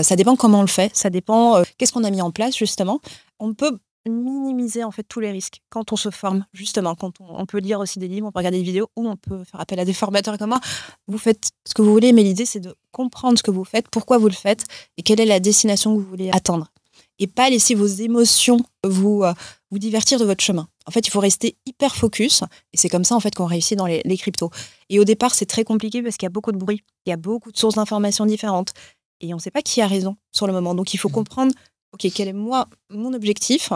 Ça dépend comment on le fait, ça dépend qu'est-ce qu'on a mis en place justement. On peut minimiser en fait tous les risques quand on se forme justement, quand on peut lire aussi des livres, on peut regarder des vidéos ou on peut faire appel à des formateurs comme moi. Vous faites ce que vous voulez, mais l'idée c'est de comprendre ce que vous faites, pourquoi vous le faites et quelle est la destination que vous voulez atteindre. Et pas laisser vos émotions vous divertir de votre chemin. En fait, il faut rester hyper focus et c'est comme ça en fait qu'on réussit dans les cryptos. Et au départ, c'est très compliqué parce qu'il y a beaucoup de bruit, il y a beaucoup de sources d'informations différentes et on ne sait pas qui a raison sur le moment. Donc, il faut comprendre, ok, quel est mon objectif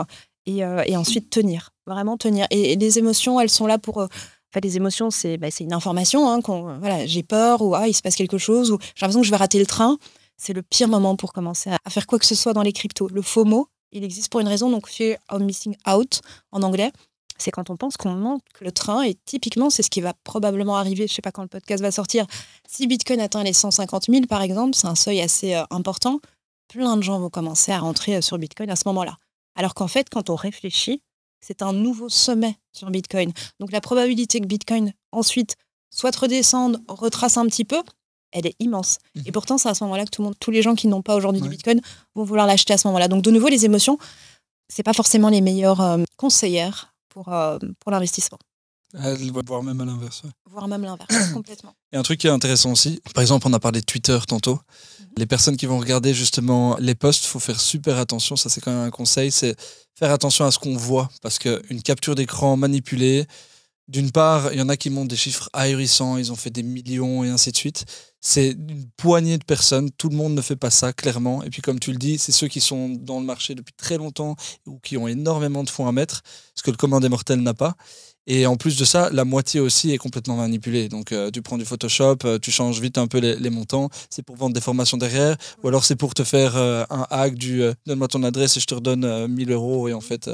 et ensuite tenir, vraiment tenir. Et les émotions, elles sont là pour... En fait, les émotions, c'est une information. Hein, voilà, j'ai peur ou il se passe quelque chose ou j'ai l'impression que je vais rater le train. C'est le pire moment pour commencer à faire quoi que ce soit dans les cryptos. Le FOMO, il existe pour une raison, donc Fear of Missing Out en anglais. C'est quand on pense qu'on manque le train et typiquement, c'est ce qui va probablement arriver, je ne sais pas quand le podcast va sortir. Si Bitcoin atteint les 150 000 par exemple, c'est un seuil assez important, plein de gens vont commencer à rentrer sur Bitcoin à ce moment-là. Alors qu'en fait, quand on réfléchit, c'est un nouveau sommet sur Bitcoin. Donc la probabilité que Bitcoin ensuite soit redescende, retrace un petit peu, elle est immense. Et pourtant, c'est à ce moment-là que tous les gens qui n'ont pas aujourd'hui du Bitcoin vont vouloir l'acheter à ce moment-là. Donc, de nouveau, les émotions, c'est pas forcément les meilleures conseillères pour l'investissement. Voire même à l'inverse. Ouais. Voire même l'inverse, complètement. Et un truc qui est intéressant aussi, par exemple, on a parlé de Twitter tantôt. Les personnes qui vont regarder justement les posts, il faut faire super attention. Ça, c'est quand même un conseil, c'est faire attention à ce qu'on voit. Parce qu'une capture d'écran manipulée, d'une part, il y en a qui montent des chiffres ahurissants, ils ont fait des millions et ainsi de suite. C'est une poignée de personnes, tout le monde ne fait pas ça, clairement. Et puis comme tu le dis, c'est ceux qui sont dans le marché depuis très longtemps ou qui ont énormément de fonds à mettre, ce que le commun des mortels n'a pas. Et en plus de ça, la moitié aussi est complètement manipulée. Donc tu prends du Photoshop, tu changes vite un peu les montants, c'est pour vendre des formations derrière, ou alors c'est pour te faire un hack du donne-moi ton adresse et je te redonne 1 000 € et en fait...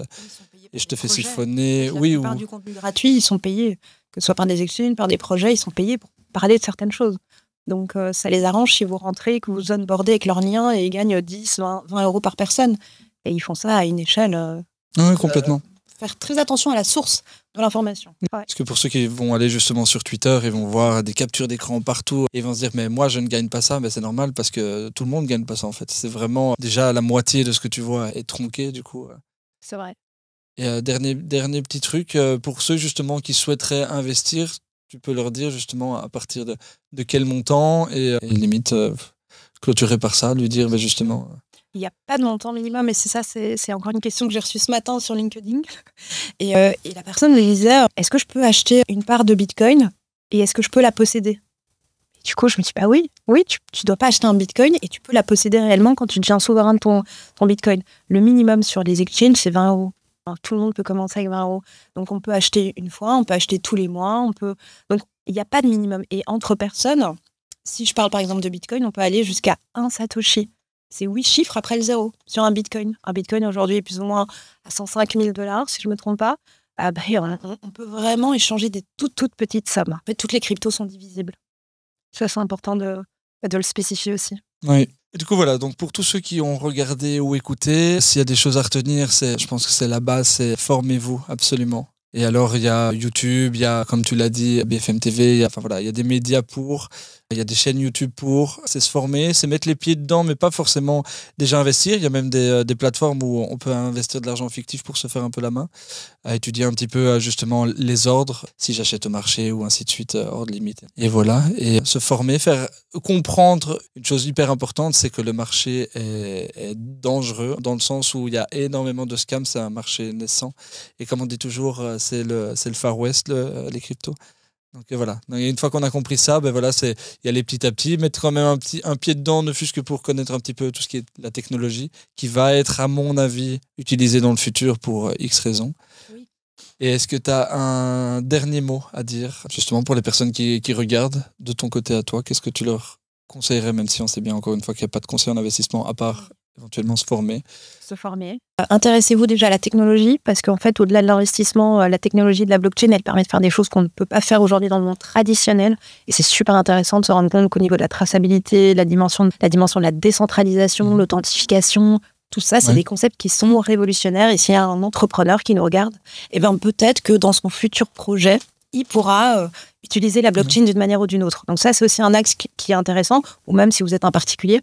et je te fais siphonner. La plupart du contenu gratuit, ils sont payés, que ce soit par des exchanges, par des projets, ils sont payés pour parler de certaines choses. Donc ça les arrange si vous rentrez, que vous onboardez avec leurs liens et ils gagnent 10, 20 € par personne. Et ils font ça à une échelle... oui, complètement. Faire très attention à la source de l'information. Ouais. Parce que pour ceux qui vont aller justement sur Twitter, ils vont voir des captures d'écran partout et ils vont se dire mais moi je ne gagne pas ça, mais c'est normal parce que tout le monde ne gagne pas ça en fait. C'est vraiment déjà la moitié de ce que tu vois est tronqué du coup. C'est vrai. Et dernier petit truc, pour ceux justement qui souhaiteraient investir, tu peux leur dire justement à partir de quel montant et limite clôturer par ça, lui dire justement... Il n'y a pas de montant minimum, et c'est encore une question que j'ai reçue ce matin sur LinkedIn. Et la personne me disait, est-ce que je peux acheter une part de Bitcoin et est-ce que je peux la posséder? Et du coup, je me dis, bah oui, tu ne dois pas acheter un Bitcoin et tu peux la posséder réellement quand tu deviens souverain de ton Bitcoin. Le minimum sur les exchanges, c'est 20 €. Alors, tout le monde peut commencer avec 20 €. Donc, on peut acheter une fois, on peut acheter tous les mois. Donc, il n'y a pas de minimum. Et entre personnes, si je parle par exemple de Bitcoin, on peut aller jusqu'à 1 Satoshi. C'est 8 chiffres après le 0 sur un Bitcoin. Un Bitcoin aujourd'hui est plus ou moins à 105 000 $, si je ne me trompe pas. On peut vraiment échanger des toutes petites sommes. En fait, toutes les cryptos sont divisibles. Ça, c'est important de le spécifier aussi. Oui. Et du coup, voilà, donc pour tous ceux qui ont regardé ou écouté, s'il y a des choses à retenir, je pense que c'est la base, c'est formez-vous absolument. Et alors, il y a YouTube, il y a, comme tu l'as dit, BFM TV, il y a des médias pour. Il y a des chaînes YouTube c'est se former, c'est mettre les pieds dedans, mais pas forcément déjà investir. Il y a même des plateformes où on peut investir de l'argent fictif pour se faire un peu la main, à étudier un petit peu justement les ordres, si j'achète au marché ou ainsi de suite, ordre limité. Et voilà, et se former, faire comprendre une chose hyper importante, c'est que le marché est dangereux, dans le sens où il y a énormément de scams, c'est un marché naissant. Et comme on dit toujours, c'est le Far West, les cryptos. Donc voilà. Donc, une fois qu'on a compris ça, ben voilà, c'est y aller petit à petit, mettre quand même un pied dedans, ne fût-ce que pour connaître un petit peu tout ce qui est la technologie, qui va être, à mon avis, utilisée dans le futur pour X raisons. Oui. Et est-ce que tu as un dernier mot à dire, justement, pour les personnes qui regardent, de ton côté à toi, qu'est-ce que tu leur conseillerais, même si on sait bien encore une fois qu'il n'y a pas de conseil en investissement, à part éventuellement se former. Intéressez-vous déjà à la technologie, parce qu'en fait, au-delà de l'investissement, la technologie de la blockchain, elle permet de faire des choses qu'on ne peut pas faire aujourd'hui dans le monde traditionnel. Et c'est super intéressant de se rendre compte qu'au niveau de la traçabilité, la dimension de la décentralisation, l'authentification, tout ça, c'est des concepts qui sont révolutionnaires. Et s'il y a un entrepreneur qui nous regarde, eh ben, peut-être que dans son futur projet, il pourra utiliser la blockchain d'une manière ou d'une autre. Donc ça, c'est aussi un axe qui est intéressant, ou même si vous êtes un particulier.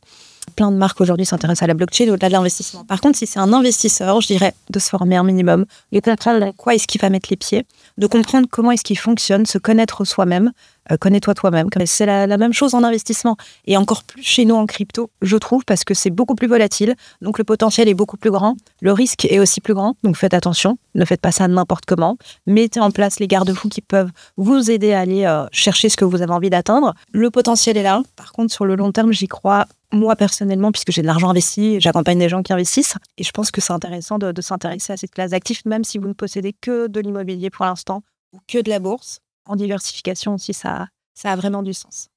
Plein de marques aujourd'hui s'intéressent à la blockchain au-delà de l'investissement. Par contre, si c'est un investisseur, je dirais de se former un minimum, de comprendre dans quoi est-ce qu'il va mettre les pieds, de comprendre comment est-ce qu'il fonctionne, se connaître soi-même, connais-toi toi-même. C'est la même chose en investissement. Et encore plus chez nous en crypto, je trouve, parce que c'est beaucoup plus volatile, donc le potentiel est beaucoup plus grand, le risque est aussi plus grand, donc faites attention, ne faites pas ça n'importe comment, mettez en place les garde-fous qui peuvent vous aider à aller chercher ce que vous avez envie d'atteindre. Le potentiel est là, par contre sur le long terme, j'y crois moi personnellement, puisque j'ai de l'argent investi, j'accompagne des gens qui investissent, et je pense que c'est intéressant de s'intéresser à cette classe d'actifs, même si vous ne possédez que de l'immobilier pour l'instant, ou que de la bourse. En diversification aussi, ça a vraiment du sens.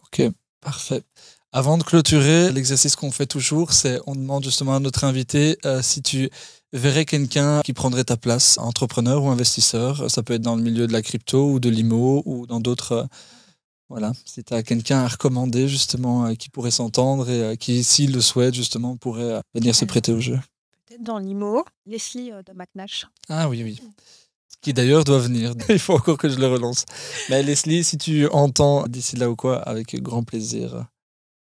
Ok, parfait. Avant de clôturer, l'exercice qu'on fait toujours, c'est on demande justement à notre invité si tu verrais quelqu'un qui prendrait ta place, entrepreneur ou investisseur. Ça peut être dans le milieu de la crypto ou de l'IMO ou dans d'autres... Voilà, si tu as quelqu'un à recommander justement qui pourrait s'entendre et qui, s'il le souhaite justement, pourrait venir se prêter au jeu. Peut-être dans l'IMO, Leslie de McNash. Ah oui. Qui d'ailleurs doit venir. Il faut encore que je le relance. Mais Leslie, si tu entends d'ici là ou quoi, avec grand plaisir.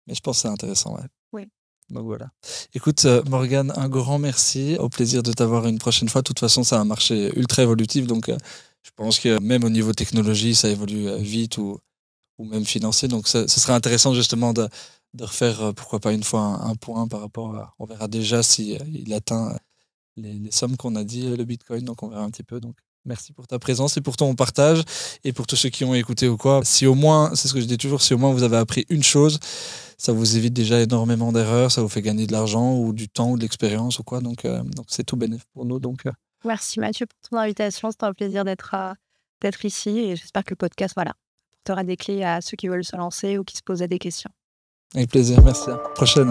Mais je pense que c'est intéressant. Ouais. Oui. Donc voilà. Écoute, Morgane, un grand merci. Au plaisir de t'avoir une prochaine fois. De toute façon, c'est un marché ultra évolutif. Donc je pense que même au niveau technologie, ça évolue vite ou même financier. Donc, ce serait intéressant justement de refaire, pourquoi pas une fois, un point par rapport à... On verra déjà s'il atteint les sommes qu'on a dit, le Bitcoin. Donc, on verra un petit peu. Donc, merci pour ta présence et pour ton partage et pour tous ceux qui ont écouté ou quoi. Si au moins, c'est ce que je dis toujours, si au moins vous avez appris une chose, ça vous évite déjà énormément d'erreurs, ça vous fait gagner de l'argent ou du temps ou de l'expérience ou quoi. Donc c'est tout bénéfique pour nous. Donc, merci Mathieu pour ton invitation. C'était un plaisir d'être ici et j'espère que le podcast, apportera des clés à ceux qui veulent se lancer ou qui se posaient des questions. Avec plaisir, merci. À la prochaine.